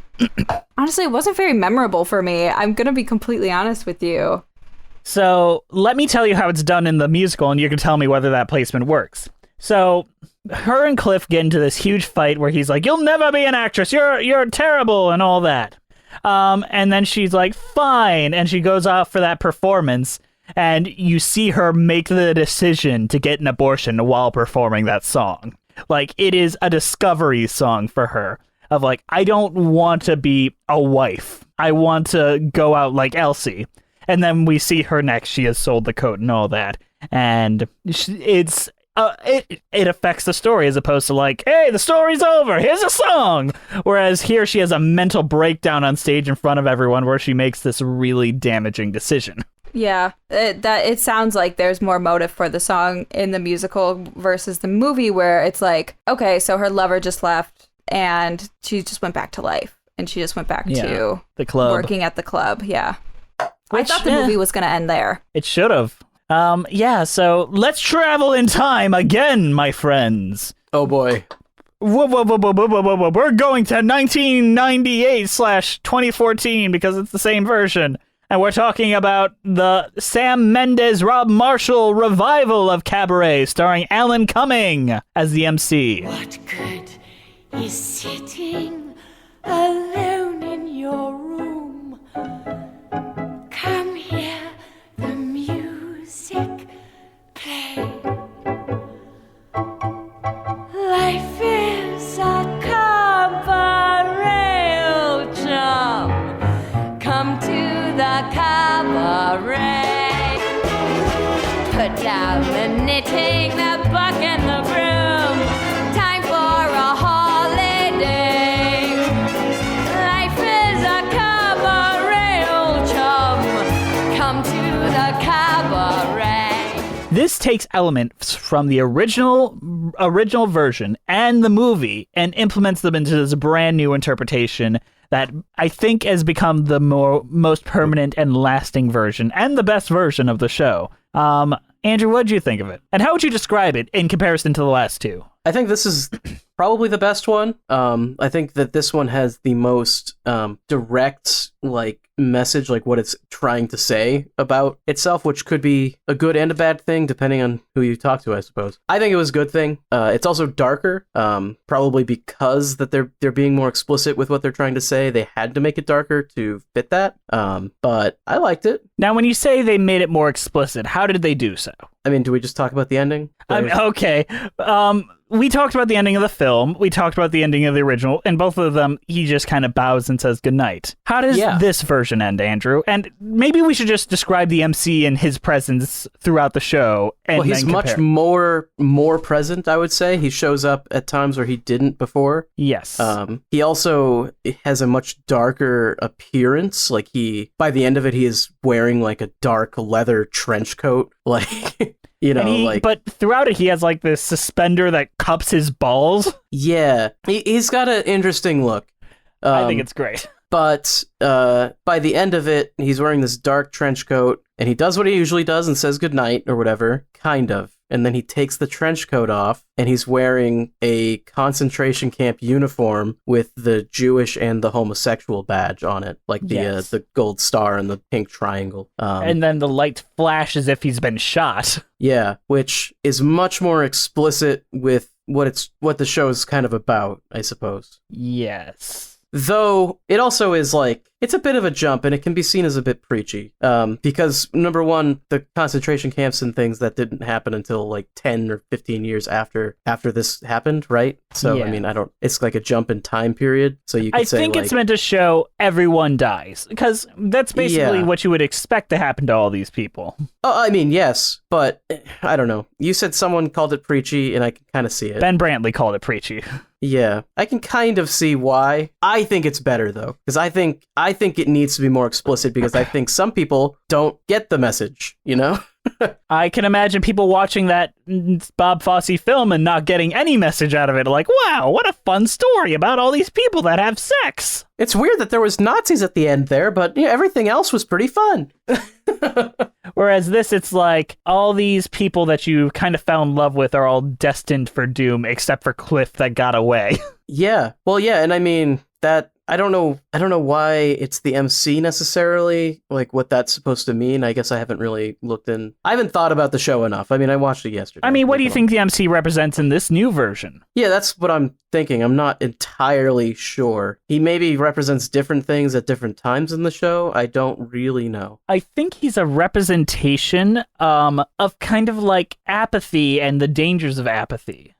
Honestly, it wasn't very memorable for me. I'm gonna be completely honest with you. So let me tell you how it's done in the musical, and you can tell me whether that placement works. So her and Cliff get into this huge fight where he's like, "You'll never be an actress. You're terrible," and all that. And then she's like, "Fine," and she goes off for that performance. And you see her make the decision to get an abortion while performing that song. Like, it is a discovery song for her of like, I don't want to be a wife. I want to go out like Elsie. And then we see her next. She has sold the coat and all that. And it affects the story as opposed to like, hey, the story's over. Here's a song. Whereas here she has a mental breakdown on stage in front of everyone where she makes this really damaging decision. Yeah, it sounds like there's more motive for the song in the musical versus the movie, where it's like, okay, so her lover just left and she just went back to life and she just went back to the club, working at the club. Yeah, I thought the movie was going to end there. It should have. So let's travel in time again, my friends. Oh boy. We're going to 1998/2014 because it's the same version. And we're talking about the Sam Mendes, Rob Marshall revival of Cabaret, starring Alan Cumming as the MC. What good is sitting alone in your room? Come here, the music play. Life is a cabaret, old chum. Come to the cabaret. Put down the knitting, the buck and the broom. Time for a holiday. Life is a cabaret, old chum. Come to the cabaret. This takes elements from the original version and the movie and implements them into this brand new interpretation that I think has become the most permanent and lasting version and the best version of the show. Andrew, what did you think of it? And how would you describe it in comparison to the last two? I think this is probably the best one. I think that this one has the most direct message, like what it's trying to say about itself, which could be a good and a bad thing depending on who you talk to, I suppose. I think it was a good thing. It's also darker, probably because that they're being more explicit with what they're trying to say. They had to make it darker to fit that. But I liked it. Now, when you say they made it more explicit, how did they do so? I mean, do we just talk about the ending? Okay. We talked about the ending of the film. We talked about the ending of the original. And both of them, he just kind of bows and says goodnight. How does this version end, Andrew? And maybe we should just describe the MC and his presence throughout the show. And well, he's much more present, I would say. He shows up at times where he didn't before. Yes. He also has a much darker appearance. Like by the end of it, he is wearing like a dark leather trench coat. Like... You know, but throughout it, he has like this suspender that cups his balls. Yeah, he's got an interesting look. I think it's great. But by the end of it, he's wearing this dark trench coat, and he does what he usually does and says goodnight or whatever, kind of. And then he takes the trench coat off, and he's wearing a concentration camp uniform with the Jewish and the homosexual badge on it, like the gold star and the pink triangle. And then the light flashes if he's been shot. Yeah, which is much more explicit with what the show is kind of about, I suppose. Yes. Though it also is it's a bit of a jump, and it can be seen as a bit preachy. Because number one, the concentration camps and things that didn't happen until 10 or 15 years after this happened, right? So I mean, it's like a jump in time period. So you could say, I think it's meant to show everyone dies, because that's basically what you would expect to happen to all these people. Oh, I mean, yes, but I don't know. You said someone called it preachy, and I can kind of see it. Ben Brantley called it preachy. Yeah, I can kind of see why. I think it's better though, because I think it needs to be more explicit, because I think some people don't get the message, you know? I can imagine people watching that Bob Fosse film and not getting any message out of it. Like, wow, what a fun story about all these people that have sex. It's weird that there was Nazis at the end there, but everything else was pretty fun. Whereas this, it's like all these people that you kind of fell in love with are all destined for doom, except for Cliff that got away. Yeah. Well, yeah, and I mean that I don't know why it's the MC necessarily, what that's supposed to mean. I guess I haven't really I haven't thought about the show enough. I mean, I watched it yesterday. I mean, what do you think the MC represents in this new version? Yeah, that's what I'm thinking. I'm not entirely sure. He maybe represents different things at different times in the show. I don't really know. I think he's a representation of kind of apathy and the dangers of apathy.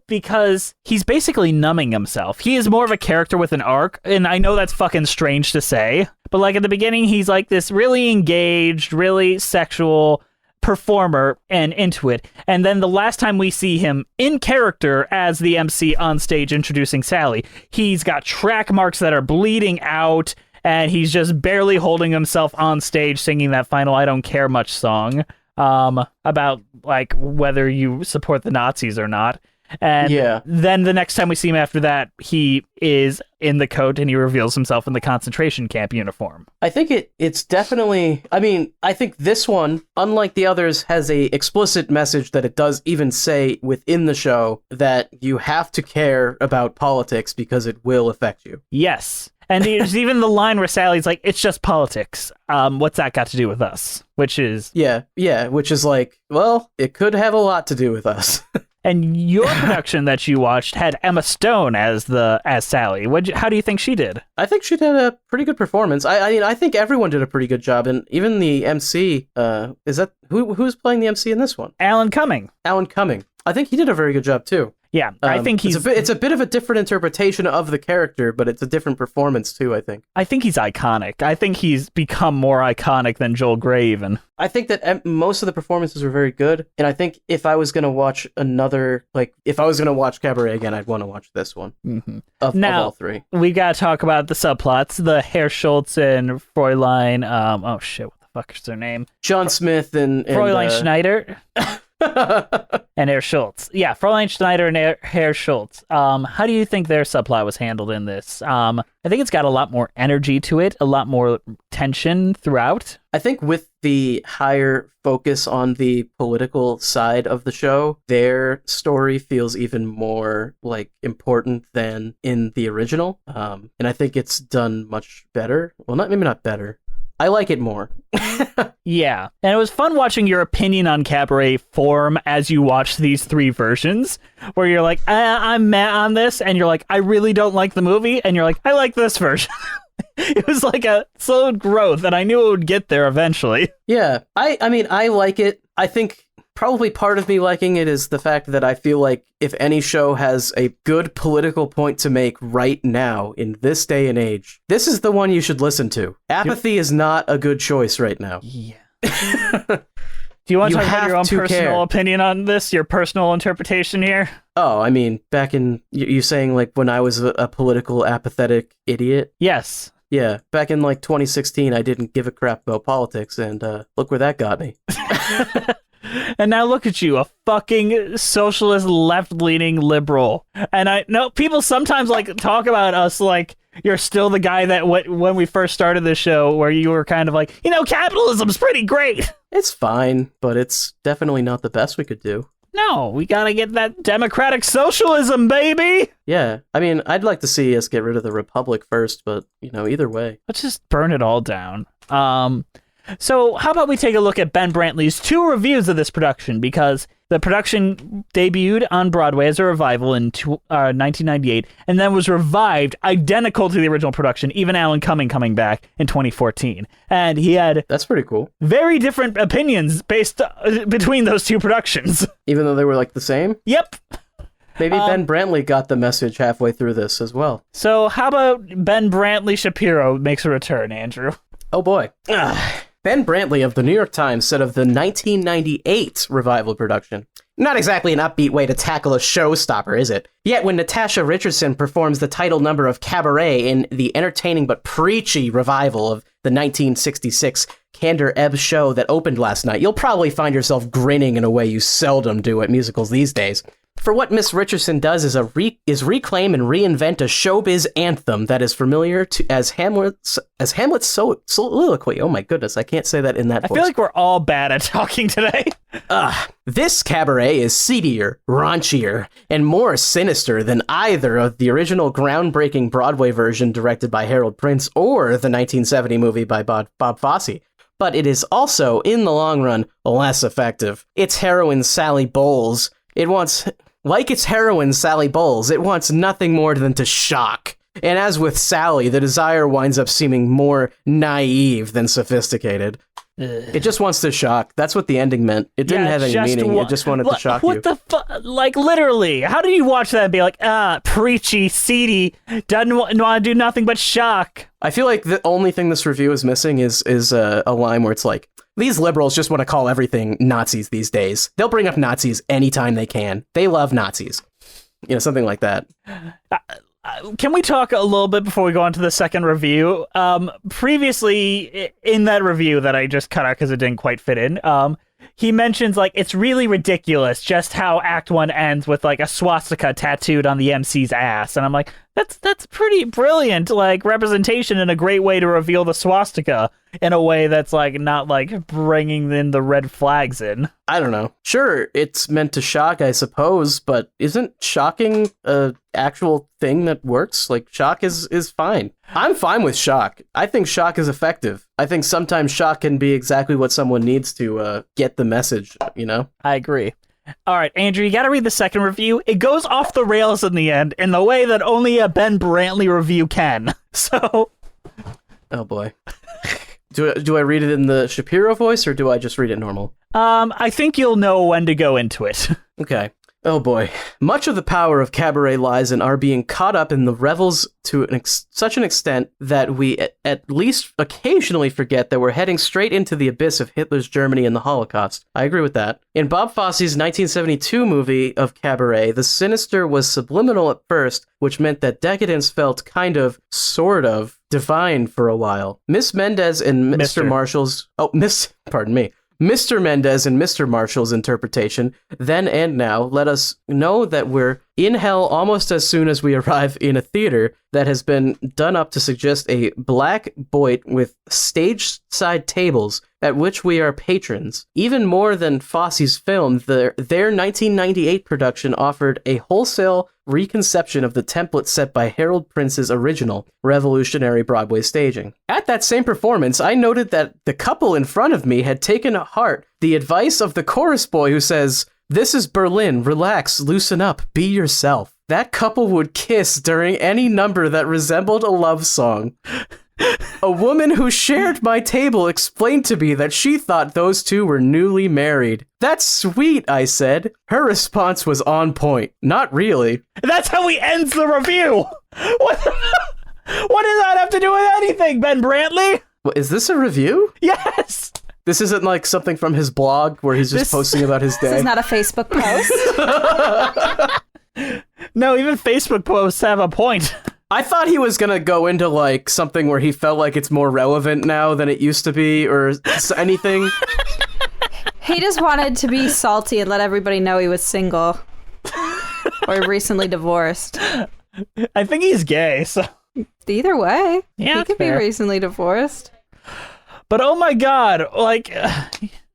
Because he's basically numbing himself. He is more of a character with an arc arc, and I know that's fucking strange to say, but like at the beginning, he's like this really engaged, really sexual performer and into it. And then the last time we see him in character as the MC on stage introducing Sally, he's got track marks that are bleeding out, and he's just barely holding himself on stage singing that final I Don't Care Much song about like whether you support the Nazis or not. And then the next time we see him after that, he is in the coat and he reveals himself in the concentration camp uniform. I think it's definitely, I mean, I think this one, unlike the others, has a explicit message that it does even say within the show that you have to care about politics because it will affect you. Yes. And there's even the line where Sally's like, it's just politics. What's that got to do with us? Which is... Yeah, which is like, well, it could have a lot to do with us. And your production that you watched had Emma Stone as Sally. How do you think she did? I think she did a pretty good performance. I mean, I think everyone did a pretty good job, and even the MC. Is that who's playing the MC in this one? Alan Cumming. Alan Cumming. I think he did a very good job too. Yeah, I think it's a bit of a different interpretation of the character, but it's a different performance too, I think. I think he's iconic. I think he's become more iconic than Joel Grey even. I think that most of the performances were very good, and I think if I was going to watch Cabaret again, I'd want to watch this one. Mm-hmm. Of all three. We got to talk about the subplots, the Herr Schultz and Fräulein, what the fuck is their name? John Smith and Fräulein Schneider. And Herr Schultz. Yeah, Fräulein Schneider and Herr Schultz. How do you think their subplot was handled in this? I think it's got a lot more energy to it, a lot more tension throughout. I think with the higher focus on the political side of the show, their story feels even more like important than in the original. And I think it's done much better. Well, maybe not better. I like it more. Yeah. And it was fun watching your opinion on Cabaret form as you watched these three versions, where you're like, I'm mad on this, and you're like, I really don't like the movie, and you're like, I like this version. It was like a slow growth, and I knew it would get there eventually. Yeah. I mean, I like it. I think probably part of me liking it is the fact that I feel like if any show has a good political point to make right now in this day and age, this is the one you should listen to. Apathy is not a good choice right now. Yeah. Do you want to talk about your own personal opinion on this, your personal interpretation here? Oh, I mean, back in, you saying like when I was a political apathetic idiot? Yes. Yeah, back in like 2016, I didn't give a crap about politics, and look where that got me. And now look at you, a fucking socialist, left-leaning liberal. And I know people sometimes like talk about us like you're still the guy that when we first started this show, where you were kind of like, capitalism's pretty great. It's fine, but it's definitely not the best we could do. No, we gotta get that democratic socialism, baby! Yeah, I mean, I'd like to see us get rid of the republic first, but, either way. Let's just burn it all down. So how about we take a look at Ben Brantley's 2 reviews of this production, because the production debuted on Broadway as a revival in 1998, and then was revived identical to the original production, even Alan Cumming coming back in 2014. And he had... That's pretty cool. Very different opinions based between those 2 productions. Even though they were like the same? Yep. Maybe Ben Brantley got the message halfway through this as well. So how about Ben Brantley Shapiro makes a return, Andrew? Oh boy. Ben Brantley of the New York Times said of the 1998 revival production, "Not exactly an upbeat way to tackle a showstopper, is it? Yet when Natasha Richardson performs the title number of Cabaret in the entertaining but preachy revival of the 1966 Candor Ebb show that opened last night, you'll probably find yourself grinning in a way you seldom do at musicals these days. For what Miss Richardson does is reclaim and reinvent a showbiz anthem that is familiar to as Hamlet's soliloquy." Oh my goodness, I can't say that in that voice. I feel like we're all bad at talking today. This Cabaret is seedier, raunchier, and more sinister than either of the original groundbreaking Broadway version directed by Harold Prince or the 1970 movie by Bob Fosse. But it is also, in the long run, less effective. Its heroine, Sally Bowles, it wants nothing more than to shock. And as with Sally, the desire winds up seeming more naive than sophisticated. It just wants to shock. That's what the ending meant. It didn't have any meaning. It just wanted to shock you. What the fuck? Like, literally, how do you watch that and be like, preachy, seedy, doesn't want to do nothing but shock? I feel like the only thing this review is missing is a line where it's like, these liberals just want to call everything Nazis these days. They'll bring up Nazis anytime they can. They love Nazis. Something like that. Can we talk a little bit before we go on to the second review? Previously, in that review that I just cut out because it didn't quite fit in, he mentions, like, it's really ridiculous just how Act 1 ends with, like, a swastika tattooed on the MC's ass. And I'm like, that's pretty brilliant, like, representation and a great way to reveal the swastika in a way that's, like, not, like, bringing in the red flags in. I don't know. Sure, it's meant to shock, I suppose, but isn't shocking a actual thing that works? Like, shock is fine. I'm fine with shock. I think shock is effective. I think sometimes shock can be exactly what someone needs to get the message, I agree. All right, Andrew, you got to read the second review. It goes off the rails in the end in the way that only a Ben Brantley review can. So... Oh, boy. Do I read it in the Shapiro voice, or do I just read it normal? I think you'll know when to go into it. Okay. Oh boy. Much of the power of cabaret lies in our being caught up in the revels to such an extent that we at least occasionally forget that we're heading straight into the abyss of Hitler's Germany and the Holocaust. I agree with that. In Bob Fosse's 1972 movie of Cabaret, the sinister was subliminal at first, which meant that decadence felt kind of, sort of, divine for a while. Miss Mendez and Mr. Marshall's... Mr. Mendez and Mr. Marshall's interpretation, then and now, let us know that we're in hell almost as soon as we arrive in a theater that has been done up to suggest a black void with stage-side tables at which we are patrons. Even more than Fosse's film, their 1998 production offered a wholesale reconception of the template set by Harold Prince's original revolutionary Broadway staging. At that same performance, I noted that the couple in front of me had taken to heart the advice of the chorus boy who says, "This is Berlin, relax, loosen up, be yourself." That couple would kiss during any number that resembled a love song. A woman who shared my table explained to me that she thought those two were newly married. "That's sweet," I said. Her response was on point. Not really. That's how he ends the review. What does that have to do with anything, Ben Brantley? What, is this a review? Yes. This isn't like something from his blog where he's just posting about his day. This is not a Facebook post. No, even Facebook posts have a point. I thought he was gonna go into like something where he felt like it's more relevant now than it used to be, or anything. He just wanted to be salty and let everybody know he was single or recently divorced. I think he's gay, so Either way, yeah, he could be recently divorced. But oh my god, like,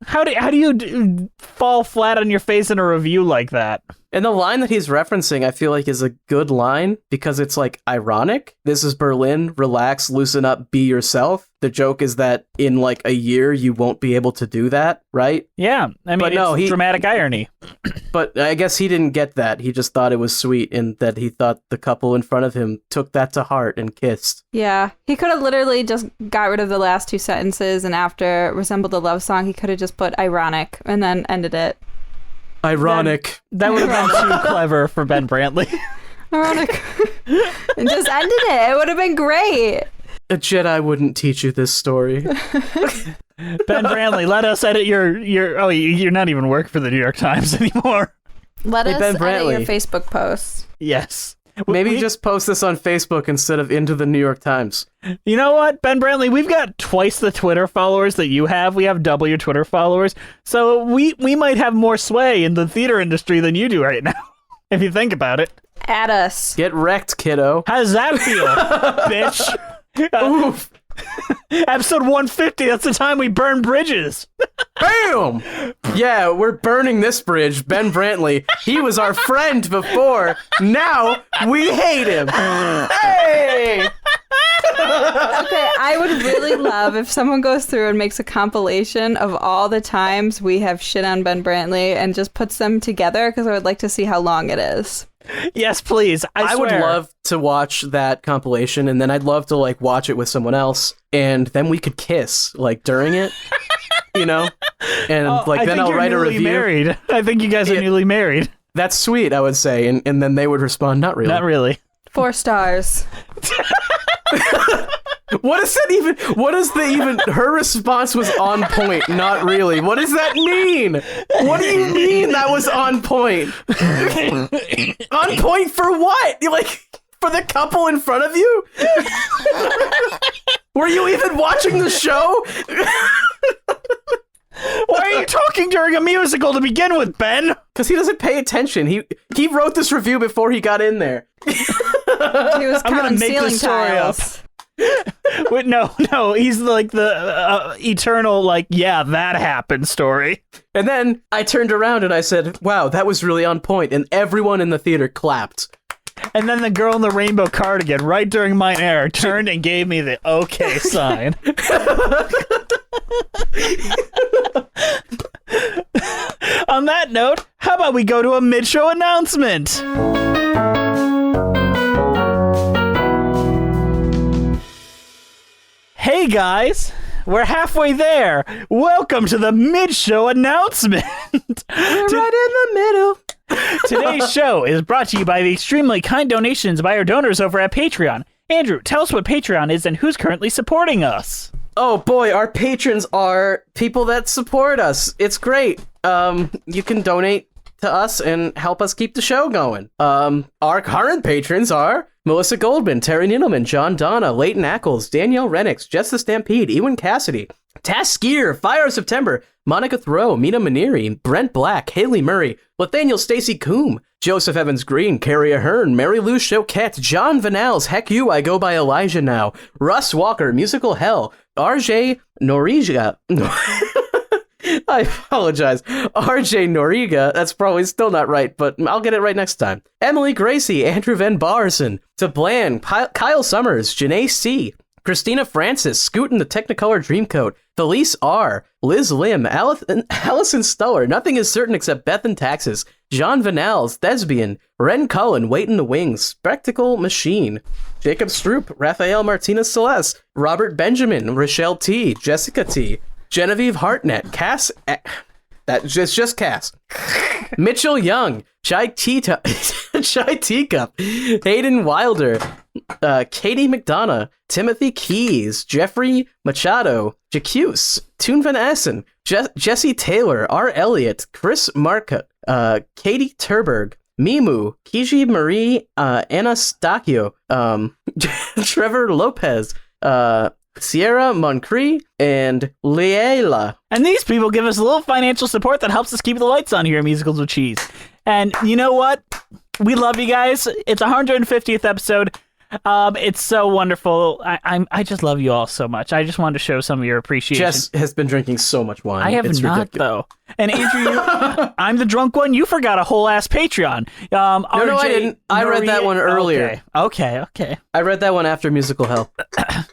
how do you fall flat on your face in a review like that? And the line that he's referencing, I feel like, is a good line because it's like ironic. This is Berlin, relax, loosen up, be yourself. The joke is that in like a year, you won't be able to do that, right? Yeah, I mean, it's dramatic irony. But I guess he didn't get that. He just thought it was sweet and that he thought the couple in front of him took that to heart and kissed. Yeah, he could have literally just got rid of the last two sentences, and after resembled a love song, he could have just put ironic and then ended it. Ironic. That would have been too clever for Ben Brantley. Ironic. And just ended it. It would have been great. A Jedi wouldn't teach you this story. Ben Brantley, let us edit you're not even working for the New York Times anymore. Let us Ben edit Brantley. your Facebook posts. Yes. Maybe just post this on Facebook instead of into the New York Times. You know what, Ben Brantley, we've got twice the Twitter followers that you have. We have double your Twitter followers. So we might have more sway in the theater industry than you do right now, if you think about it. At us. Get wrecked, kiddo. How does that feel, bitch? Oof. Episode 150, that's the time we burn bridges. Boom! Yeah, we're burning this bridge. Ben Brantley, he was our friend before. Now we hate him. Hey! Okay, I would really love if someone goes through and makes a compilation of all the times we have shit on Ben Brantley and just puts them together, because I would like to see how long it is. Yes, please. I would swear. love to watch that compilation, and then I'd love to like watch it with someone else, and then we could kiss like during it. you know? And I then think I'll you're write a newly review. Married. I think you guys are Yeah. newly married. That's sweet, I would say. And then they would respond, not really. Not really. 4 stars. What is her response was on point, not really. What does that mean? What do you mean that was on point? On point for what? Like, for the couple in front of you? Were you even watching the show? Why are you talking during a musical to begin with, Ben? Because he doesn't pay attention. He wrote this review before he got in there. He was I'm gonna counting make ceiling this story tiles. Wait, no, he's like the eternal, like, yeah, that happened story. And then I turned around and I said, wow, that was really on point. And everyone in the theater clapped. And then the girl in the rainbow cardigan, right during my air, turned and gave me the okay sign. On that note, how about we go to a mid-show announcement? Hey guys, we're halfway there. Welcome to the mid-show announcement. We're right in the middle. Today's show is brought to you by the extremely kind donations by our donors over at Patreon. Andrew, tell us what Patreon is and who's currently supporting us. Oh boy, our patrons are people that support us. It's great. You can donate to us and help us keep the show going. Our current patrons are Melissa Goldman, Terry Ninelman, John Donna, Leighton Ackles, Danielle Renix, Jess the Stampede, Ewan Cassidy, Tass Skier, Fire of September, Monica Thoreau, Mina Maneri, Brent Black, Haley Murray, Nathaniel Stacy Coombe, Joseph Evans Green, Carrie Ahern, Mary Lou Choquette, John Vanals, Heck You, I Go By Elijah Now, Russ Walker, Musical Hell, RJ Noriga. I apologize. RJ Noriga, that's probably still not right, but I'll get it right next time. Emily Gracie, Andrew Van Barson, DeBlan, Kyle Summers, Janae C., Christina Francis, Scootin' the Technicolor Dreamcoat, Felice R., Liz Lim, Allison Stuller, Nothing is Certain Except Beth and Taxes, John Vanals, Thespian, Ren Cullen, Wait in the Wings, Spectacle Machine, Jacob Stroop, Raphael Martinez Celeste, Robert Benjamin, Rochelle T., Jessica T., Genevieve Hartnett, Cass... just Cass. Mitchell Young, Chai Teacup, Hayden Wilder, Katie McDonough, Timothy Keys, Jeffrey Machado, Jacuse, Toon Van Essen, Jesse Taylor, R. Elliott, Chris Marca, Katie Turberg, Mimu, Kiji Marie Anastakio, Trevor Lopez, Sierra Moncree, and Leila. And these people give us a little financial support that helps us keep the lights on here at Musicals with Cheese. And you know what? We love you guys. It's 150th episode. It's so wonderful. I just love you all so much. I just wanted to show some of your appreciation. Jess has been drinking so much wine. I have It's not, ridiculous. though. And Andrew, I'm the drunk one. You forgot a whole ass Patreon. No, I didn't. I read that one earlier. Okay. I read that one after Musical Hell.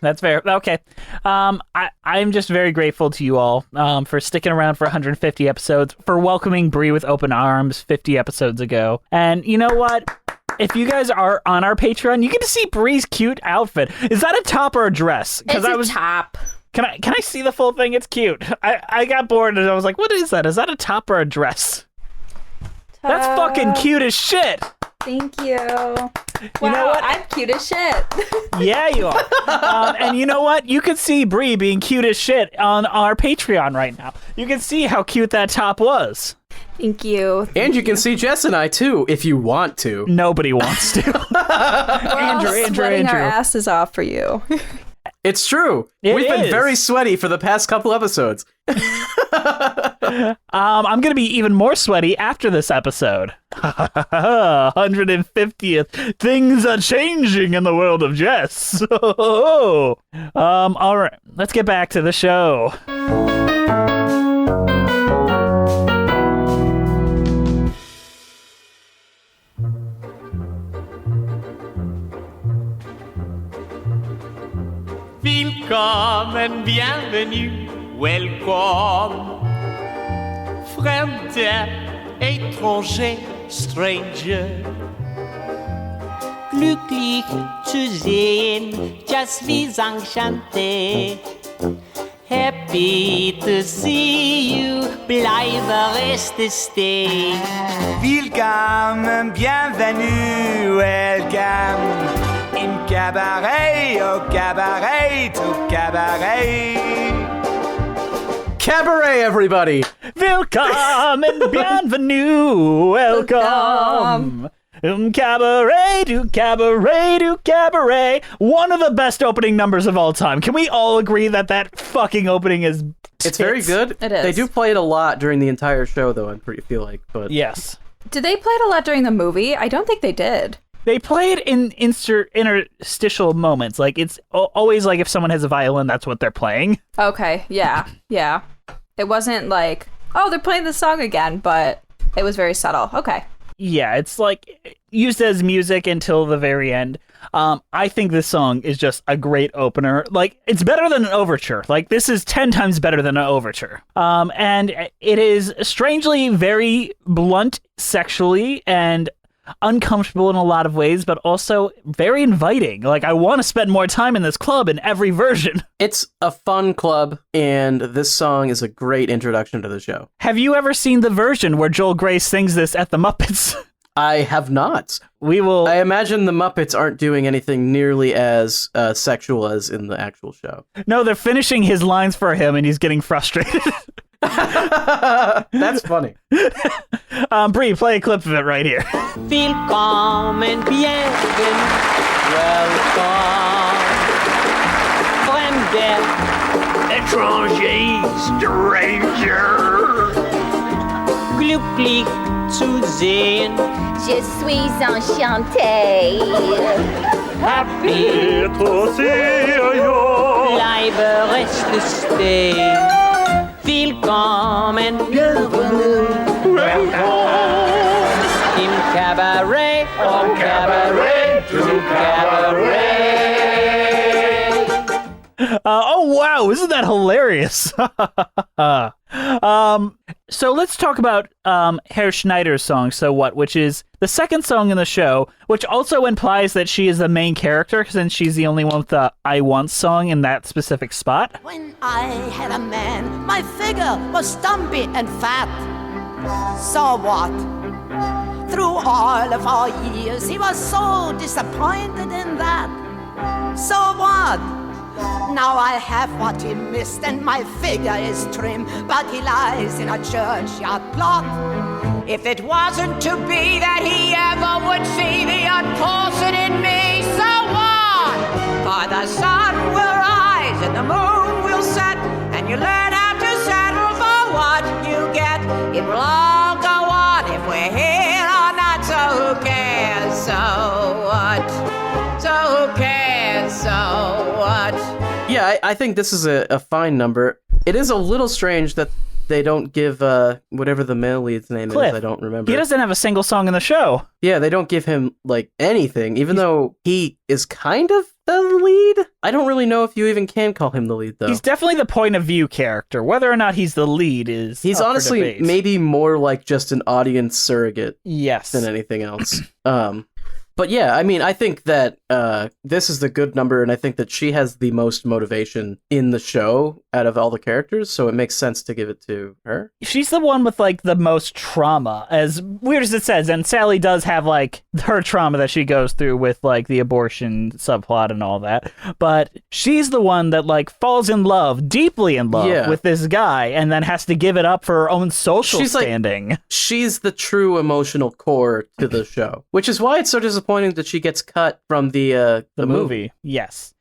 That's fair. Okay. I'm just very grateful to you all for sticking around for 150 episodes, for welcoming Brie with open arms 50 episodes ago. And you know what? If you guys are on our Patreon, you get to see Brie's cute outfit. Is that a top or a dress? It's a top. Can I see the full thing? It's cute. I got bored and I was like, what is that? Is that a top or a dress? That's fucking cute as shit. Thank you. Wow, You know what? I'm cute as shit. Yeah, you are. And you know what? You can see Brie being cute as shit on our Patreon right now. You can see how cute that top was. Thank you. And you can see Jess and I, too, if you want to. Nobody wants to. We're all sweating our asses off for you. It's true. We've been very sweaty for the past couple episodes. I'm going to be even more sweaty after this episode. 150th. Things are changing in the world of Jess. All right. Let's get back to the show. Willkommen, bienvenue, welcome. Fremder, étranger, stranger. Glücklich zu sehen, just wie enchanté. Happy to see you, bleibe reste stay. Willkommen, bienvenue, welcome. Im cabaret, au cabaret, au cabaret. Cabaret, everybody! Willkommen, bienvenue, welcome. Cabaret, do cabaret, do cabaret. One of the best opening numbers of all time. Can we all agree that that fucking opening is It's very good. It is. They do play it a lot during the entire show, though, feel like. But Yes. Did they play it a lot during the movie? I don't think they did. They play it in interstitial moments. Like, it's always like if someone has a violin, that's what they're playing. Okay, yeah. It wasn't like, oh, they're playing the song again, but it was very subtle. Okay. Yeah, it's like used as music until the very end. I think this song is just a great opener. Like, it's better than an overture. Like, this is 10 times better than an overture. And it is strangely very blunt sexually and uncomfortable in a lot of ways, but also very inviting. Like, I want to spend more time in this club in every version. it's a fun club, and this song is a great introduction to the show. Have you ever seen the version where Joel Grey sings this at the Muppets? I have not. We will... I imagine the Muppets aren't doing anything nearly as sexual as in the actual show. No, they're finishing his lines for him, and he's getting frustrated. That's funny. Bree, play a clip of it right here. Willkommen, bienvenue, welcome. Fremder, Étranger, stranger. glücklich zu sehen. Je suis enchantée. Happy To see you. bleibe reste stay. Willkommen, bienvenue, im cabaret, au cabaret, to cabaret. Oh, wow, isn't that hilarious? So let's talk about Herr Schneider's song, So What, which is the second song in the show, which also implies that she is the main character, since she's the only one with the I Want song in that specific spot. When I had a man, my figure was stumpy and fat. So what? Through all of our years, he was so disappointed in that. So what? Now I have what he missed, and my figure is trim, but he lies in a churchyard plot. If it wasn't to be that he ever would see the odd person in me, so what? For the sun will rise and the moon will set, and you learn how to settle for what you get. It will all go on if we're here or not, so who cares? So what? So who cares? So what? Yeah, I think this is a fine number. It is a little strange that they don't give whatever the male lead's name Cliff. is. I don't remember. He doesn't have a single song in the show. Yeah, they don't give him like anything, even though he is kind of the lead. I don't really know if you even can call him the lead, though. He's definitely the point of view character. Whether or not he's the lead is He's up for honestly debate. maybe more like just an audience surrogate Yes. than anything else. But yeah, I mean, I think that this is the good number, and I think that she has the most motivation in the show out of all the characters, so it makes sense to give it to her. She's the one with like the most trauma, as weird as it says, and Sally does have like her trauma that she goes through with like the abortion subplot and all that, but she's the one that like falls in love, deeply in love Yeah. with this guy, and then has to give it up for her own social She's like- standing. She's the true emotional core to the show, which is why it's so disappointing that she gets cut from the movie. Yes.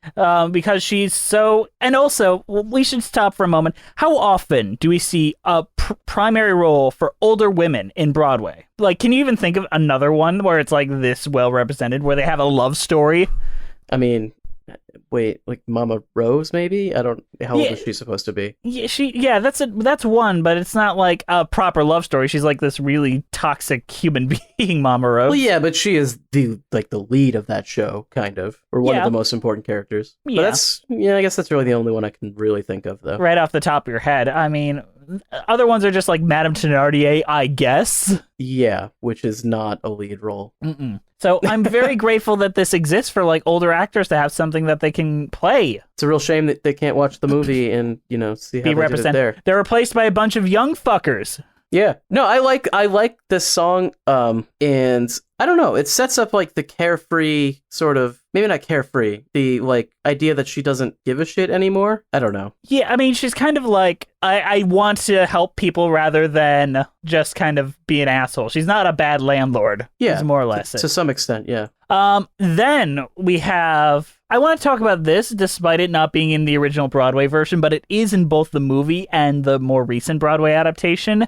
Because she's so... And also, we should stop for a moment. How often do we see a primary role for older women in Broadway? Like, can you even think of another one where it's like this well represented, where they have a love story? I mean, wait, like Mama Rose, maybe? I don't... How old Yeah. is she supposed to be? Yeah, that's one, but it's not like a proper love story. She's like this really toxic human being, Mama Rose. Well, yeah, but she is the lead of that show, kind of, or one Yeah. of the most important characters. Yeah. But I guess that's really the only one I can really think of, though. Right off the top of your head. I mean, other ones are just like Madame Thénardier, I guess. Yeah, which is not a lead role. Mm-mm. So I'm very grateful that this exists for like older actors to have something that they can play. It's a real shame that they can't watch the movie and, see how Be they did it represented. there. They're replaced by a bunch of young fuckers. Yeah. No, I like this song, and I don't know, it sets up like the carefree sort of, maybe not carefree, the like idea that she doesn't give a shit anymore. I don't know. Yeah, I mean, she's kind of like, I want to help people rather than just kind of be an asshole. She's not a bad landlord. Yeah. Is more or less it. To some extent, yeah. Then we have, I want to talk about this despite it not being in the original Broadway version, but it is in both the movie and the more recent Broadway adaptation.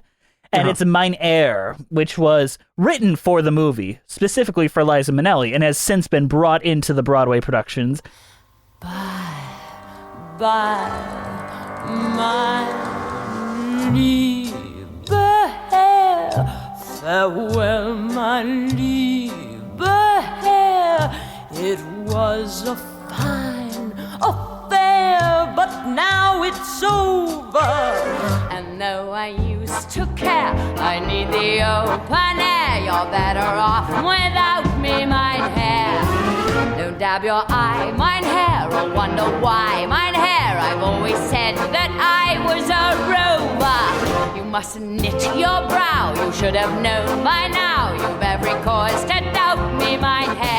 And it's Mein Herr, which was written for the movie, specifically for Liza Minnelli, and has since been brought into the Broadway productions. Bye, mein lieber Herr. Farewell, mein lieber Herr. It was a fine affair, but now it's over. And though I used to care, I need the open air. You're better off without me, mein Herr. Don't dab your eye, mein Herr, or wonder why, mein Herr. I've always said that I was a rover. You mustn't knit your brow, you should have known by now. You've every cause to doubt me, mein Herr.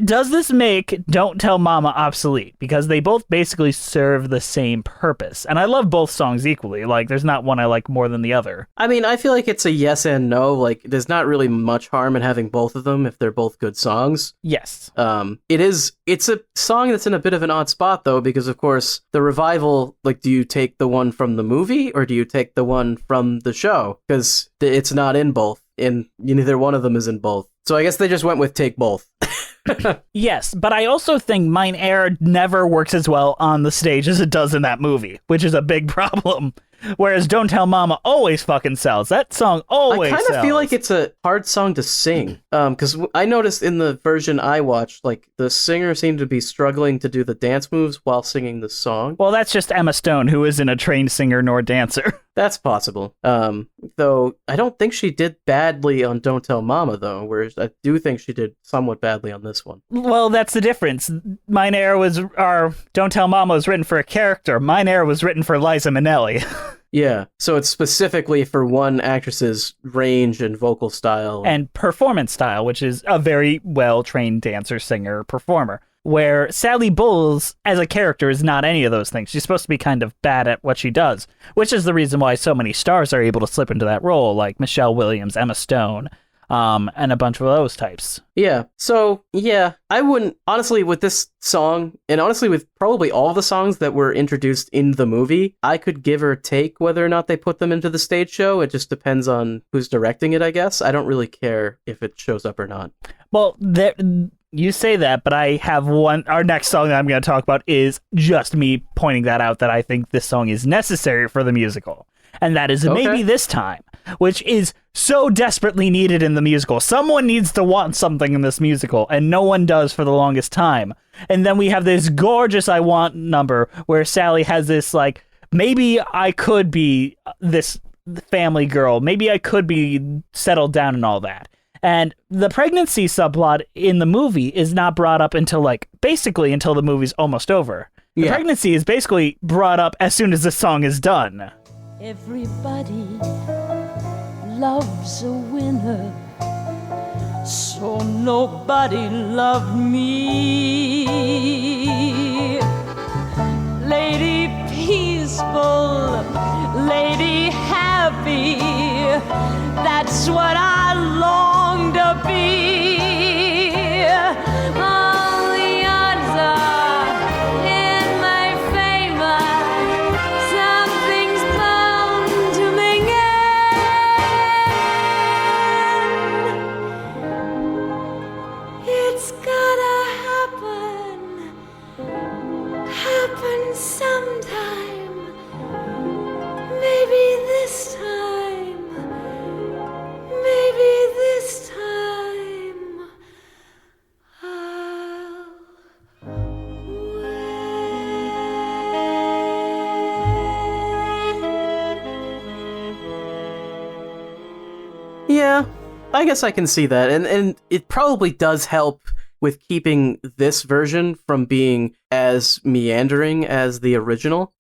Does this make Don't Tell Mama obsolete? Because they both basically serve the same purpose. And I love both songs equally. Like, there's not one I like more than the other. I mean, I feel like it's a yes and no. Like, there's not really much harm in having both of them if they're both good songs. Yes. It's a song that's in a bit of an odd spot, though, because, of course, the revival, like, do you take the one from the movie or do you take the one from the show? Because it's not in both, and neither one of them is in both. So I guess they just went with take both. Yes, but I also think Mein Herr never works as well on the stage as it does in that movie, which is a big problem. Whereas Don't Tell Mama always fucking sells. That song always sells. I kind of feel like it's a hard song to sing. Because I noticed in the version I watched, like, the singer seemed to be struggling to do the dance moves while singing the song. Well, that's just Emma Stone, who isn't a trained singer nor dancer. That's possible. Though I don't think she did badly on Don't Tell Mama, though, whereas I do think she did somewhat badly on this one. Well, that's the difference. Mein Herr Don't Tell Mama was written for a character. Mein Herr was written for Liza Minnelli. Yeah, so it's specifically for one actress's range and vocal style. And performance style, which is a very well-trained dancer, singer, performer. Where Sally Bowles, as a character, is not any of those things. She's supposed to be kind of bad at what she does, which is the reason why so many stars are able to slip into that role, like Michelle Williams, Emma Stone, and a bunch of those types. Yeah, so, yeah, I wouldn't, honestly, with this song, and honestly with probably all the songs that were introduced in the movie, I could give or take whether or not they put them into the stage show. It just depends on who's directing it, I guess. I don't really care if it shows up or not. Well, you say that, but I have one. Our next song that I'm going to talk about is just me pointing that out, that I think this song is necessary for the musical. And that is Maybe This Time, which is so desperately needed in the musical. Someone needs to want something in this musical, and no one does for the longest time. And then we have this gorgeous I Want number where Sally has this, like, maybe I could be this family girl. Maybe I could be settled down and all that. And the pregnancy subplot in the movie is not brought up until, basically until the movie's almost over. The pregnancy is basically brought up as soon as the song is done. Everybody loves a winner, so nobody loved me. Lady peaceful, lady happy, that's what I long to be. All the odds are in my favor, something's bound to begin. It's gotta happen sometime, maybe this time, maybe this time I'll wait. I guess I can see that. And it probably does help with keeping this version from being as meandering as the original.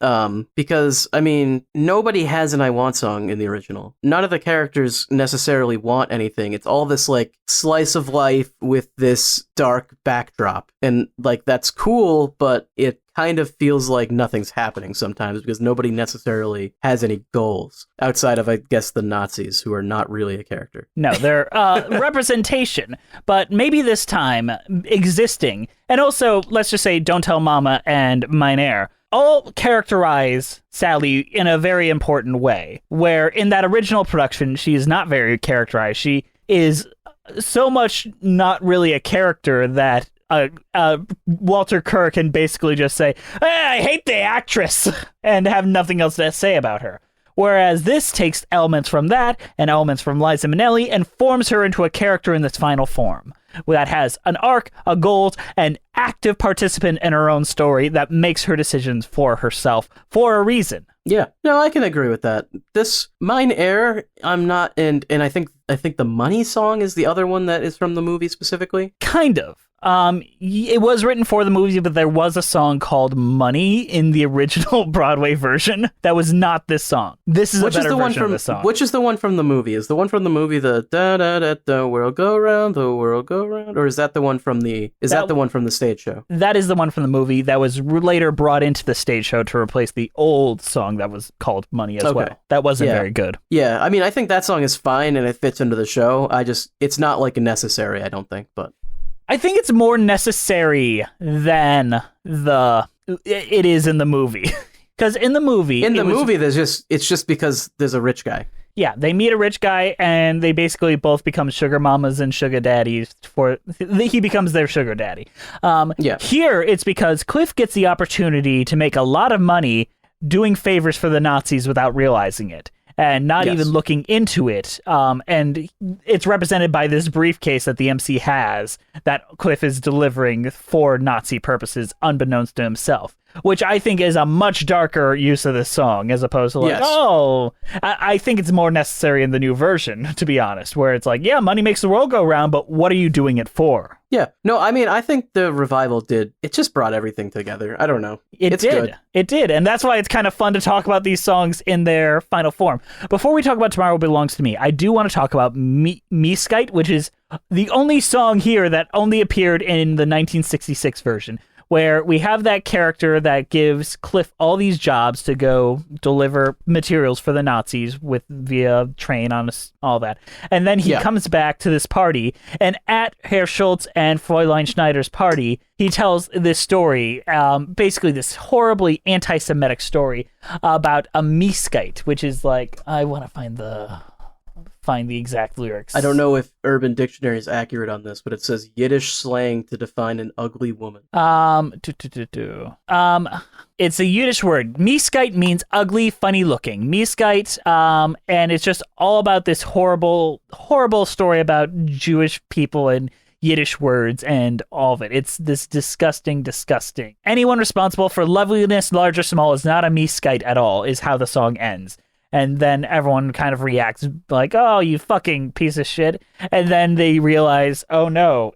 Because, I mean, nobody has an I Want song in the original. None of the characters necessarily want anything. It's all this, like, slice of life with this dark backdrop. And, like, that's cool, but it kind of feels like nothing's happening sometimes because nobody necessarily has any goals outside of, I guess, the Nazis, who are not really a character. No, they're representation, but maybe this time existing. And also, let's just say Don't Tell Mama and Mein Herr all characterize Sally in a very important way, where in that original production, she is not very characterized. She is so much not really a character that Walter Kerr can basically just say, I hate the actress, and have nothing else to say about her. Whereas this takes elements from that and elements from Liza Minnelli and forms her into a character in this final form that has an arc, a goal, an active participant in her own story that makes her decisions for herself for a reason. Yeah, no, I can agree with that. This Mein Herr, I'm not, and I think the Money song is the other one that is from the movie specifically. Kind of. It was written for the movie, but there was a song called Money in the original Broadway version that was not this song. This is a better version of the song. Which is the one from the movie? Is the one from the movie the da da da the world go round, the world go round, or is that the one from the the one from the stage show? That is the one from the movie that was later brought into the stage show to replace the old song that was called Money as well. That wasn't very good. Yeah, I mean, I think that song is fine and it fits into the show. It's not like necessary, I don't think, but I think it's more necessary than it is in the movie. Because in the movie... it's just because there's a rich guy. Yeah, they meet a rich guy, and they basically both become sugar mamas and sugar daddies. He becomes their sugar daddy. Here, it's because Cliff gets the opportunity to make a lot of money doing favors for the Nazis without realizing it. And not even looking into it. And it's represented by this briefcase that the MC has that Cliff is delivering for Nazi purposes, unbeknownst to himself. Which I think is a much darker use of this song, as opposed to I think it's more necessary in the new version, to be honest, where it's like, yeah, money makes the world go round, but what are you doing it for? Yeah. No, I mean, I think the revival it just brought everything together. I don't know. It's good. It did. And that's why it's kind of fun to talk about these songs in their final form. Before we talk about Tomorrow Belongs to Me, I do want to talk about Meeskite, which is the only song here that only appeared in the 1966 version, where we have that character that gives Cliff all these jobs to go deliver materials for the Nazis via train on all that. And then he comes back to this party, and at Herr Schultz and Fräulein Schneider's party, he tells this story, basically this horribly anti-Semitic story about a Meeskite, which is like, I want to find the exact lyrics. I don't know if Urban Dictionary is accurate on this, but it says Yiddish slang to define an ugly woman. It's a Yiddish word. Meeskite means ugly, funny looking. Meeskite, and it's just all about this horrible, horrible story about Jewish people and Yiddish words and all of it. It's this disgusting. Anyone responsible for loveliness, large or small, is not a Meeskite at all, is how the song ends. And then everyone kind of reacts like, oh, you fucking piece of shit. And then they realize, oh no,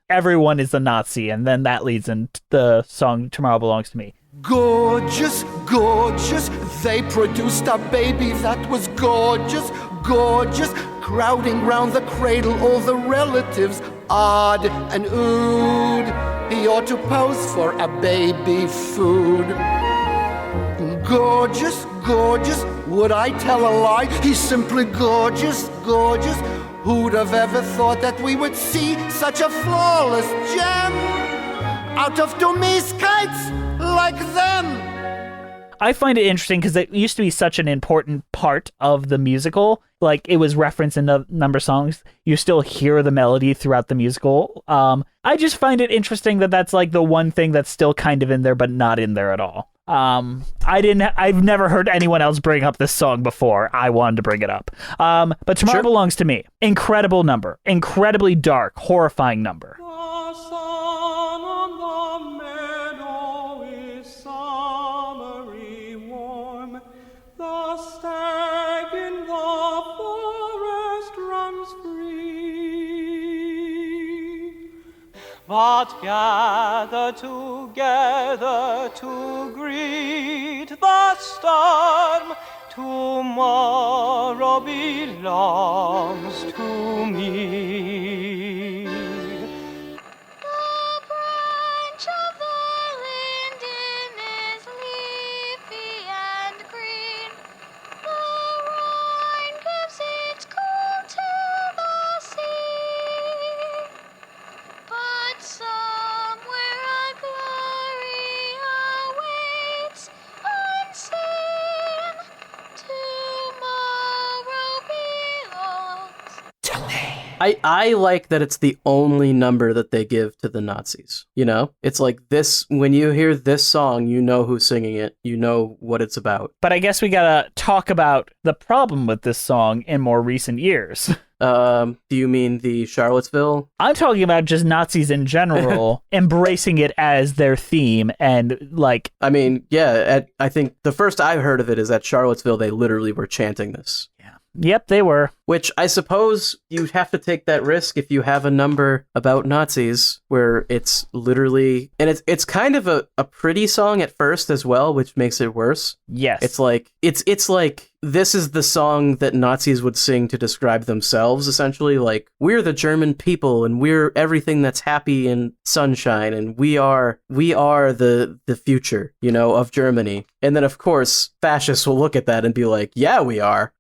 everyone is a Nazi. And then that leads into the song Tomorrow Belongs to Me. Gorgeous, gorgeous. They produced a baby that was gorgeous, gorgeous. Crowding round the cradle, all the relatives, odd and ood. He ought to pose for a baby food. Gorgeous, gorgeous, would I tell a lie? He's simply gorgeous, gorgeous. Who'd have ever thought that we would see such a flawless gem out of two Meeskites like them? I find it interesting because it used to be such an important part of the musical. Like, it was referenced in a number of songs. You still hear the melody throughout the musical. I just find it interesting that that's like the one thing that's still kind of in there, but not in there at all. I've never heard anyone else bring up this song before. I wanted to bring it up. But Tomorrow Belongs to Me. Incredible number. Incredibly dark, horrifying number. The sun on the meadow is summery warm. The stag in the forest runs free. but gather together to greet the storm. Tomorrow belongs to me. The branch of the linden is leafy and green. The Rhine gives its cool to the sea. But somewhere a glory awaits unseen. Tomorrow belongs to me. I like that it's the only number that they give to the Nazis. You know? It's like this, when you hear this song, you know who's singing it. You know what it's about. But I guess we gotta talk about the problem with this song in more recent years. Do you mean the Charlottesville? I'm talking about just Nazis in general embracing it as their theme and like... I mean, yeah, I think the first I heard of it is at Charlottesville, they literally were chanting this. Yep, they were. Which I suppose you'd have to take that risk if you have a number about Nazis where it's literally... And it's kind of a pretty song at first as well, which makes it worse. Yes. It's like this is the song that Nazis would sing to describe themselves, essentially. Like, we're the German people and we're everything that's happy and sunshine and we are the future, you know, of Germany. And then, of course, fascists will look at that and be like, yeah, we are.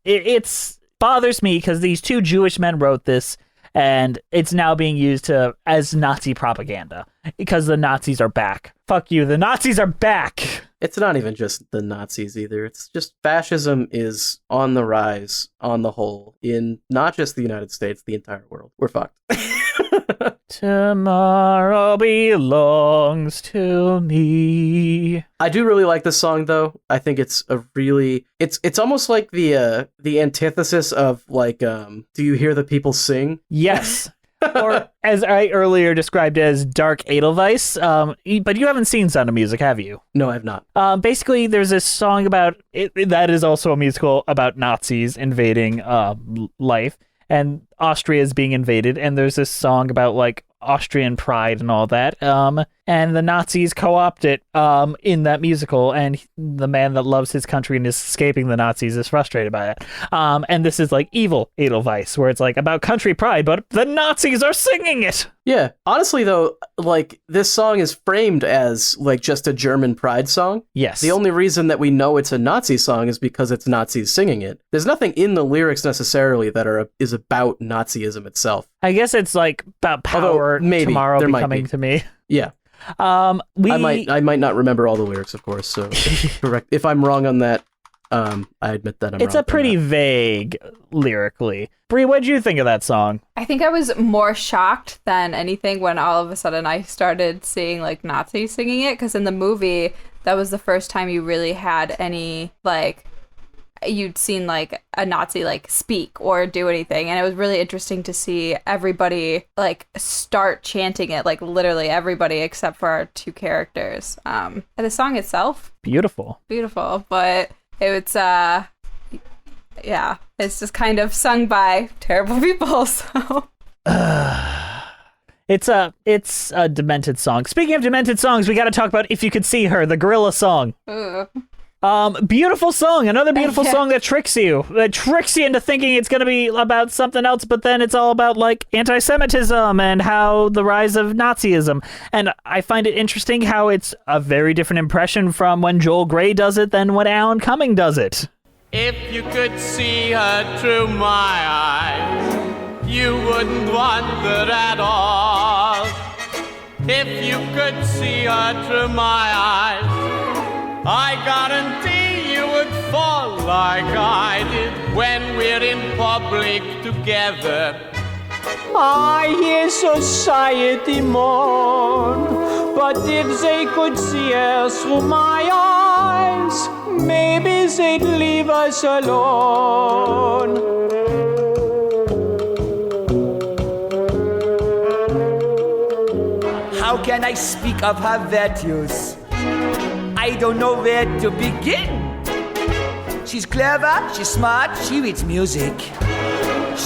It's bothers me because these two Jewish men wrote this and it's now being used as Nazi propaganda because the Nazis are back. Fuck you, the Nazis are back! It's not even just the Nazis either. It's just fascism is on the rise on the whole in not just the United States, the entire world. We're fucked. Tomorrow belongs to me. I do really like this song though. I think it's a really it's almost like the antithesis of like do you hear the people sing? Yes. Or as I earlier described as dark Edelweiss, but you haven't seen Sound of Music, have you? No, I have not. Basically, there's this song about it that is also a musical about Nazis invading life, and Austria is being invaded, and there's this song about like Austrian pride and all that, and the Nazis co-opt it in that musical, and the man that loves his country and is escaping the Nazis is frustrated by it. And this is like evil Edelweiss, where it's like about country pride, but the Nazis are singing it! Yeah, honestly though, like this song is framed as like just a German pride song. Yes. The only reason that we know it's a Nazi song is because it's Nazis singing it. There's nothing in the lyrics necessarily that is about Nazism itself. I guess it's like about power. Maybe tomorrow be coming to me. Yeah. I might not remember all the lyrics, of course. So correct. If I'm wrong on that, I admit that I'm wrong. It's a pretty vague lyrically. Brie, what'd you think of that song? I think I was more shocked than anything when all of a sudden I started seeing like Nazis singing it, because in the movie that was the first time you really had any like you'd seen like a Nazi like speak or do anything, and it was really interesting to see everybody like start chanting it, like literally everybody except for our two characters. And the song itself, beautiful, but it's it's just kind of sung by terrible people, so It's a demented song. Speaking of demented songs, we got to talk about If You Could See Her, the gorilla song. Beautiful song. Another beautiful song that tricks you into thinking it's going to be about something else, but then it's all about like anti-Semitism and how the rise of Nazism. And I find it interesting how it's a very different impression from when Joel Grey does it than when Alan Cumming does it. If you could see her through my eyes, you wouldn't wonder at all. If you could see her through my eyes, I guarantee you would fall like I did when we're in public together. I hear society mourn, but if they could see her through my eyes, maybe they'd leave us alone. How can I speak of her virtues? I don't know where to begin. She's clever, she's smart, she reads music.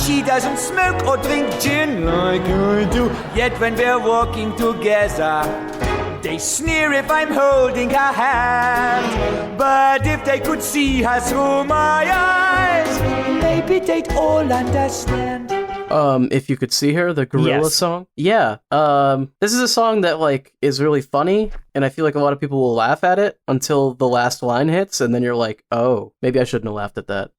She doesn't smoke or drink gin like I do. Yet when we're walking together, they sneer if I'm holding her hand. But if they could see her through my eyes, maybe they'd all understand. If You Could See Her, the Gorilla Yes. song. Yeah. This is a song that like is really funny, and I feel like a lot of people will laugh at it until the last line hits, and then you're like, oh, maybe I shouldn't have laughed at that.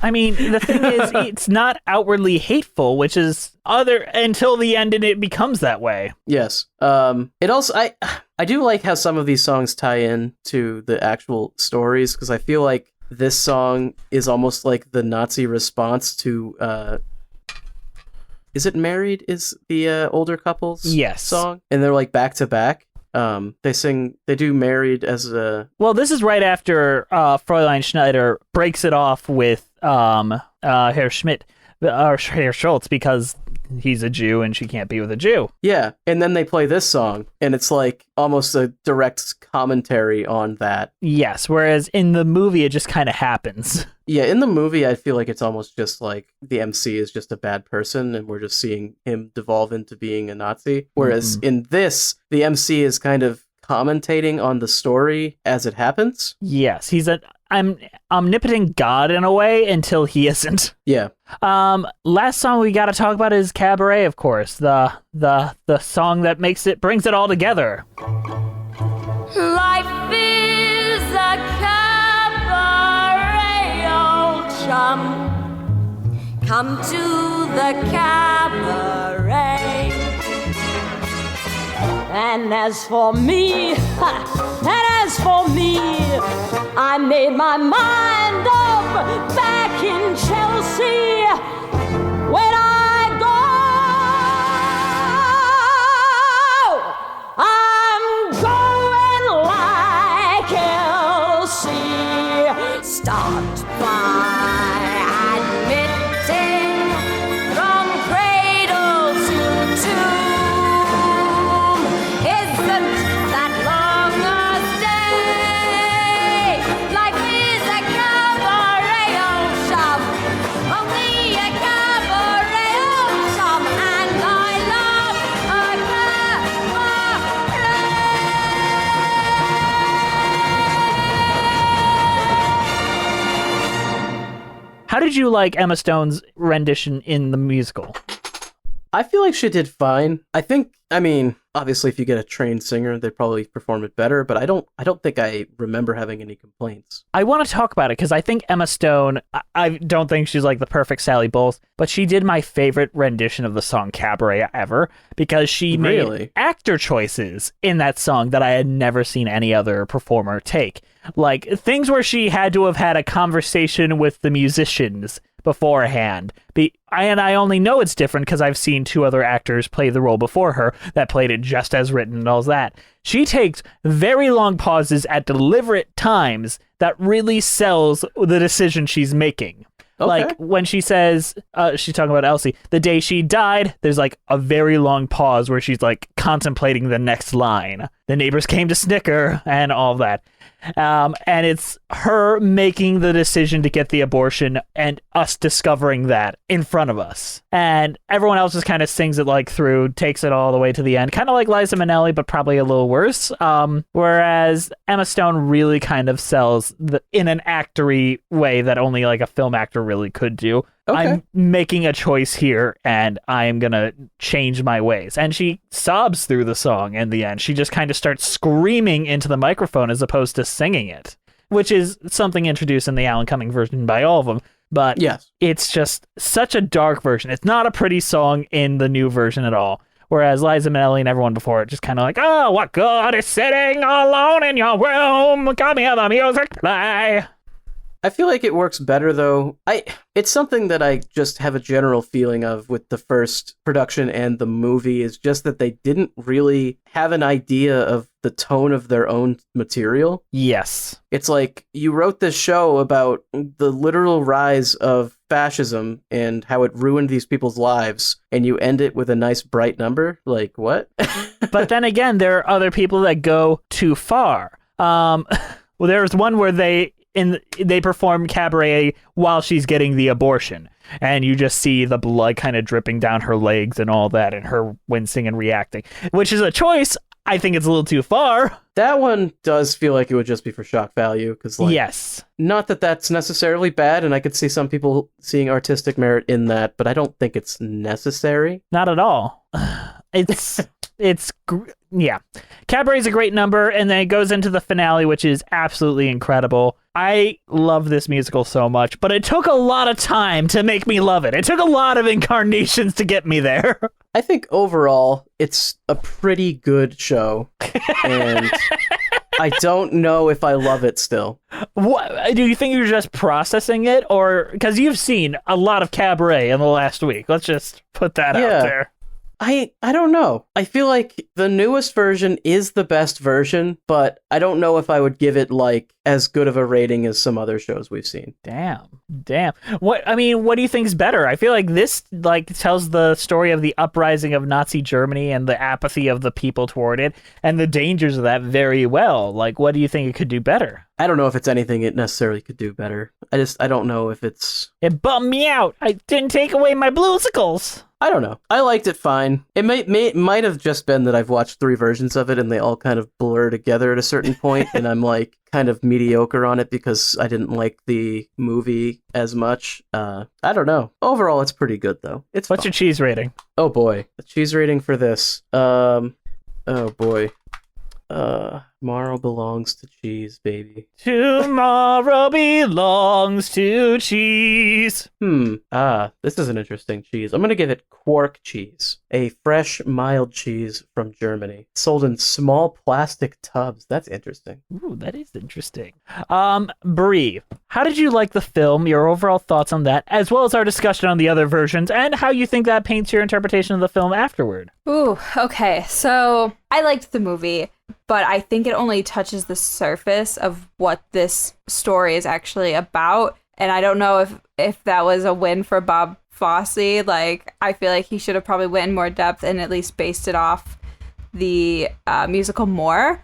I mean, the thing is, it's not outwardly hateful, which is until the end, and it becomes that way. Yes. It also I do like how some of these songs tie in to the actual stories, because I feel like this song is almost like the Nazi response to is it Married is the older couple's Yes. song? And they're like back to back. They do Married as a... Well, this is right after Fräulein Schneider breaks it off with Herr Schmidt, or Herr Schultz, because he's a Jew and she can't be with a Jew. Yeah, and then they play this song, and it's like almost a direct commentary on that. Yes, whereas in the movie, it just kind of happens. Yeah, in the movie, I feel like it's almost just like the MC is just a bad person, and we're just seeing him devolve into being a Nazi. Whereas in this, the MC is kind of commentating on the story as it happens. Yes, he's an omnipotent god in a way until he isn't. Yeah. Last song we got to talk about is Cabaret, of course. The song that brings it all together. Life is a cabaret, old chum. Come to the cabaret. And as for me, I made my mind up back in Chelsea when I go. I'm going like Elsie. Start by admitting from cradle to tomb isn't that long a stay. Life is a cabaret, old chum, only a cabaret, old chum, and I love a cabaret. How did you like Emma Stone's rendition in the musical? I feel like she did fine. I mean, obviously if you get a trained singer, they probably perform it better, but I don't think I remember having any complaints. I want to talk about it because I think Emma Stone, I don't think she's like the perfect Sally Bowles, but she did my favorite rendition of the song Cabaret ever, because she made actor choices in that song that I had never seen any other performer take. Like things where she had to have had a conversation with the musicians beforehand. And I only know it's different because I've seen two other actors play the role before her that played it just as written and all that. She takes very long pauses at deliberate times that really sells the decision she's making. Okay. Like when she says, she's talking about Elsie, the day she died, there's like a very long pause where she's like contemplating the next line. The neighbors came to snicker and all that. And it's her making the decision to get the abortion and us discovering that in front of us. And everyone else just kind of sings it like through, takes it all the way to the end, kind of like Liza Minnelli, but probably a little worse. Whereas Emma Stone really kind of sells in an actory way that only like a film actor really could do. Okay. I'm making a choice here, and I'm going to change my ways. And she sobs through the song in the end. She just kind of starts screaming into the microphone as opposed to singing it, which is something introduced in the Alan Cumming version by all of them. But yes, it's just such a dark version. It's not a pretty song in the new version at all. Whereas Liza Minnelli and everyone before it just kind of like, oh, what God is sitting alone in your room? Come hear the music play. I feel like it works better, though. It's something that I just have a general feeling of with the first production and the movie, is just that they didn't really have an idea of the tone of their own material. Yes. It's like you wrote this show about the literal rise of fascism and how it ruined these people's lives, and you end it with a nice bright number? Like, what? But then again, there are other people that go too far. Well, there's one where they perform Cabaret while she's getting the abortion, and you just see the blood kind of dripping down her legs and all that, and her wincing and reacting, which is a choice. I think it's a little too far. That one does feel like it would just be for shock value, because yes, not that that's necessarily bad, and I could see some people seeing artistic merit in that, but I don't think it's necessary. Not at all. Yeah. Cabaret's a great number, and then it goes into the finale, which is absolutely incredible. I love this musical so much, but it took a lot of time to make me love it. It took a lot of incarnations to get me there. I think overall, it's a pretty good show, and I don't know if I love it still. What, do you think you're just processing it, or because you've seen a lot of Cabaret in the last week? Let's just put that out there. I don't know. I feel like the newest version is the best version, but I don't know if I would give it like as good of a rating as some other shows we've seen. Damn. What do you think is better? I feel like this tells the story of the uprising of Nazi Germany and the apathy of the people toward it and the dangers of that very well. Like, what do you think it could do better? I don't know if it's anything it necessarily could do better. I don't know if it's... It bummed me out. I didn't take away my bluesicles. I don't know. I liked it fine. It might have just been that I've watched 3 versions of it and they all kind of blur together at a certain point, and I'm like kind of mediocre on it because I didn't like the movie as much. I don't know. Overall, it's pretty good though. What's fun. Your cheese rating? Oh boy, the cheese rating for this. Oh boy. Tomorrow belongs to cheese, baby. Tomorrow belongs to cheese. This is an interesting cheese. I'm gonna give it quark cheese. A fresh, mild cheese from Germany. Sold in small plastic tubs. That's interesting. Ooh, that is interesting. Bree, how did you like the film? Your overall thoughts on that, as well as our discussion on the other versions, and how you think that paints your interpretation of the film afterward. Ooh, okay. So I liked the movie, but I think it only touches the surface of what this story is actually about. And I don't know if that was a win for Bob Fosse. Like, I feel like he should have probably went in more depth and at least based it off the musical more,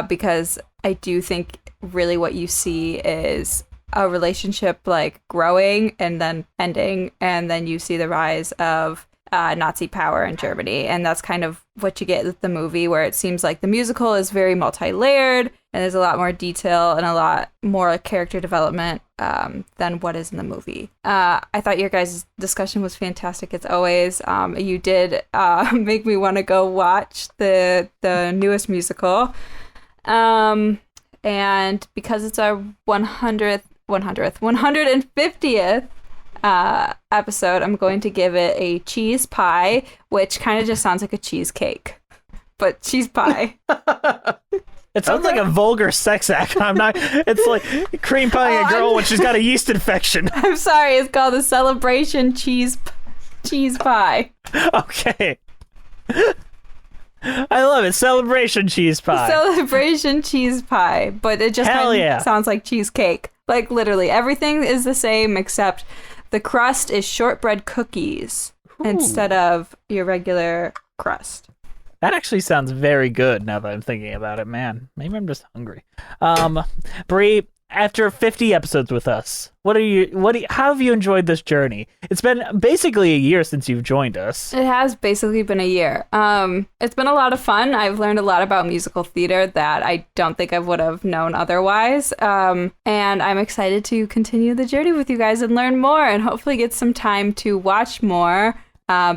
because I do think really what you see is a relationship like growing and then ending, and then you see the rise of Nazi power in Germany, and that's kind of what you get with the movie, where it seems like the musical is very multi-layered and there's a lot more detail and a lot more character development than what is in the movie. I thought your guys' discussion was fantastic as always. You did make me want to go watch the newest musical, and because it's our 150th episode, I'm going to give it a cheese pie, which kind of just sounds like a cheesecake, but cheese pie. It sounds like a vulgar sex act. I'm not. It's like cream pieing a girl when she's got a yeast infection. I'm sorry. It's called the Celebration Cheese Pie. Okay. I love it. Celebration cheese pie. Celebration cheese pie, but it just sounds like cheesecake. Like literally everything is the same except the crust is shortbread cookies instead of your regular crust. That actually sounds very good now that I'm thinking about it, man. Maybe I'm just hungry. Bree, after 50 episodes with us, how have you enjoyed this journey? It's been basically a year since you've joined us. It has basically been a year. It's been a lot of fun. I've learned a lot about musical theater that I don't think I would have known otherwise. And I'm excited to continue the journey with you guys and learn more and hopefully get some time to watch more.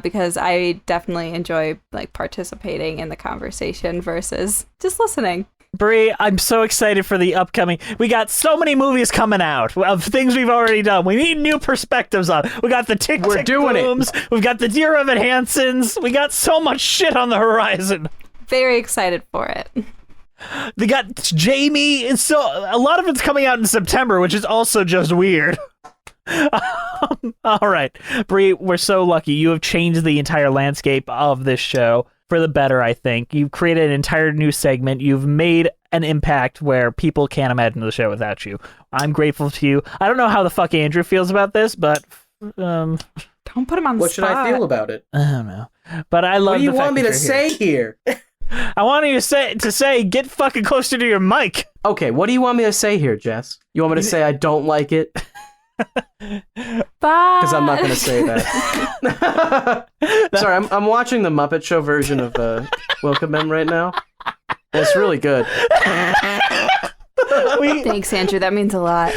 Because I definitely enjoy like participating in the conversation versus just listening. Bree, I'm so excited for the upcoming. We got so many movies coming out of things we've already done. We need new perspectives on. We got the Tick Tick Booms. We've got the Dear Evan Hansons. We got so much shit on the horizon. Very excited for it. They got Jamie, and so a lot of it's coming out in September, which is also just weird. All right, Bree, we're so lucky. You have changed the entire landscape of this show for the better, I think. You've created an entire new segment. You've made an impact where people can't imagine the show without you. I'm grateful to you. I don't know how the fuck Andrew feels about this, but don't put him on the spot. What should I feel about it? I don't know. But I love. What do you want me to say here? I want you to say get fucking closer to your mic. Okay, what do you want me to say here, Jess? You want me to say I don't like it? Because I'm not going to say that. Sorry, I'm watching the Muppet Show version of Welcome Em right now. It's really good. Thanks, Andrew. That means a lot.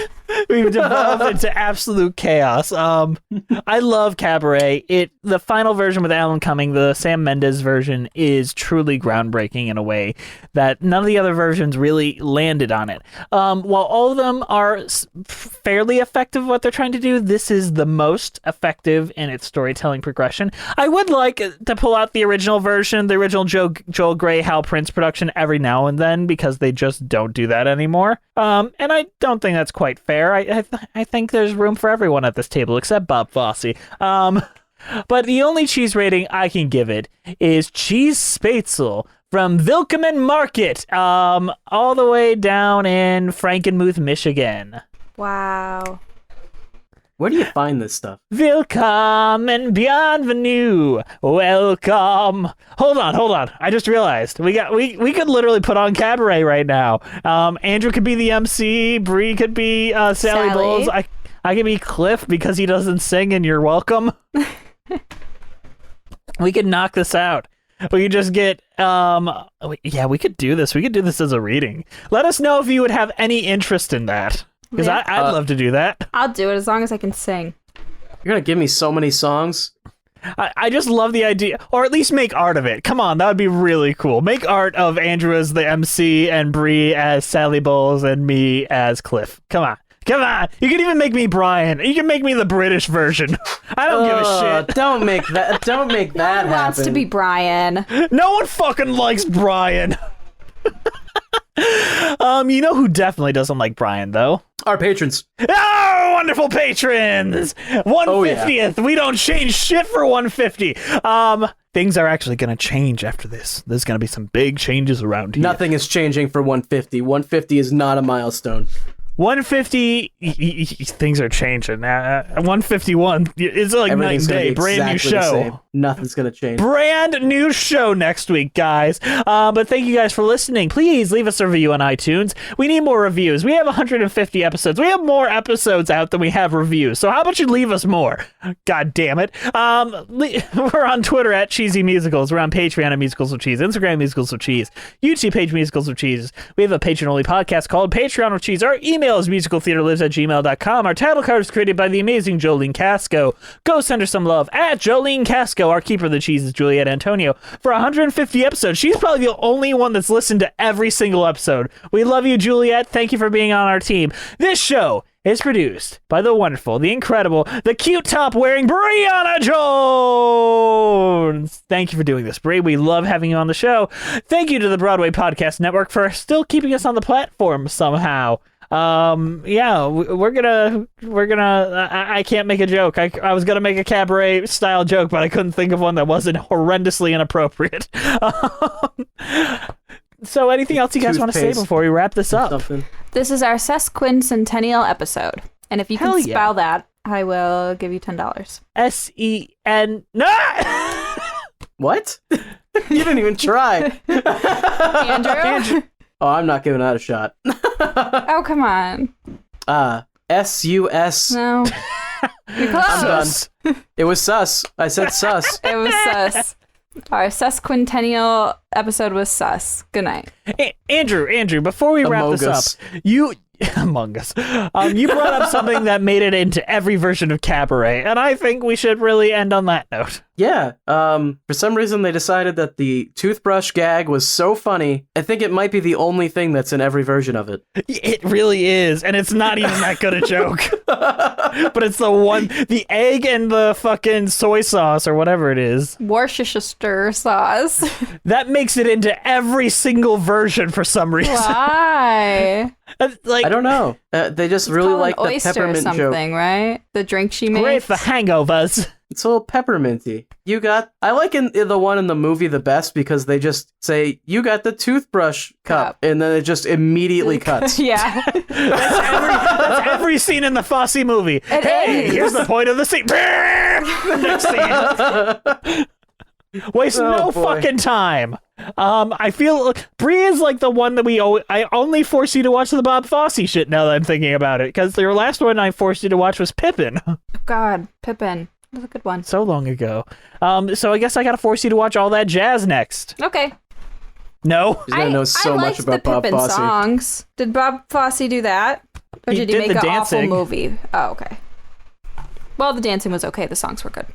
We've devolved into absolute chaos. I love Cabaret. The final version with Alan Cumming, the Sam Mendes version, is truly groundbreaking in a way that none of the other versions really landed on it. While all of them are fairly effective at what they're trying to do, this is the most effective in its storytelling progression. I would like to pull out the original version, the original Joel Grey, Hal Prince production every now and then, because they just don't do that anymore. And I don't think that's quite fair. I think there's room for everyone at this table except Bob Fosse. But the only cheese rating I can give it is Cheese Spätzle from Willkommen Market, all the way down in Frankenmuth, Michigan. Wow. Where do you find this stuff? Willkommen, bienvenue, welcome. Hold on. I just realized we could literally put on Cabaret right now. Andrew could be the MC. Bree could be Sally Bowles. I could be Cliff because he doesn't sing, and you're welcome. We could knock this out. We could just get we could do this. We could do this as a reading. Let us know if you would have any interest in that. Because I'd love to do that. I'll do it as long as I can sing. You're going to give me so many songs. I just love the idea. Or at least make art of it. Come on, that would be really cool. Make art of Andrew as the MC and Bree as Sally Bowles and me as Cliff. Come on. You can even make me Brian. You can make me the British version. I don't give a shit. Don't make that happen. Who wants to be Brian? No one fucking likes Brian. You know who definitely doesn't like Brian, though? Our patrons. Oh, wonderful patrons! 150th. We don't change shit for 150. Things are actually going to change after this. There's going to be some big changes around here. Nothing is changing for 150. 150 is not a milestone. 150, things are changing. 151, it's like night and day. Brand new show. Nothing's going to change. Brand new show next week, guys. But thank you guys for listening. Please leave us a review on iTunes. We need more reviews. We have 150 episodes. We have more episodes out than we have reviews. So how about you leave us more? God damn it. We're on Twitter at Cheesy Musicals. We're on Patreon at Musicals with Cheese. Instagram Musicals with Cheese. YouTube page Musicals with Cheese. We have a patron-only podcast called Patreon with Cheese. Our email is musicaltheaterlives@gmail.com. Our title card is created by the amazing Jolene Casco. Go send her some love at Jolene Casco. Our keeper of the cheese is Juliet Antonio. For 150 episodes, she's probably the only one that's listened to every single episode. We love you, Juliet. Thank you for being on our team. This show is produced by the wonderful, the incredible, the cute top-wearing Brianna Jones. Thank you for doing this, Brie. We love having you on the show. Thank you to the Broadway Podcast Network for still keeping us on the platform somehow. We're gonna I can't make a joke. I was gonna make a Cabaret style joke, but I couldn't think of one that wasn't horrendously inappropriate. So anything else you guys want to say before we wrap this up? This is our sesquicentennial episode, and if you can spell that, I will give you $10. S-E-N... What? You didn't even try. Andrew? Oh, I'm not giving that a shot. Oh, come on. S-U-S. No. You're close. I'm done. It was sus. I said sus. It was sus. Our sesquicentennial episode was sus. Good night. Andrew, before we wrap this up, Among Us. You brought up something that made it into every version of Cabaret, and I think we should really end on that note. Yeah, for some reason they decided that the toothbrush gag was so funny, I think it might be the only thing that's in every version of it. It really is, and it's not even that good a joke. But it's the egg and the fucking soy sauce or whatever it is. Worcestershire sauce. That makes it into every single version for some reason. Why? Like, I don't know. They just really like the peppermint or something, joke. Right? The drink she makes. Great for hangovers. It's a little pepperminty. I like the one in the movie the best because they just say, you got the toothbrush cup. And then it just immediately cuts. Yeah. That's every scene in the Fosse movie. Here's the point of the scene. The next scene. Waste no boy. fucking time. I feel Bria's like the one that I only force you to watch the Bob Fosse shit now that I'm thinking about it, because your last one I forced you to watch was Pippin. God, Pippin. That was a good one. So long ago. So I guess I gotta force you to watch all that jazz next. Okay. No? She's gonna know so I much liked about the Bob Pippin Fosse. songs. Did Bob Fosse do that? Or He did he did make the an awful dancing. movie? Oh, okay. Well, the dancing was okay. The songs were good.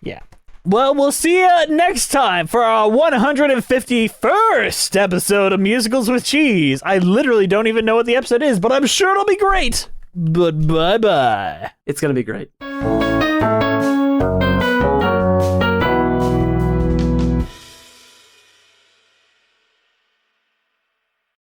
Yeah. Well, we'll see you next time for our 151st episode of Musicals with Cheese. I literally don't even know what the episode is, but I'm sure it'll be great. But bye-bye. It's gonna be great.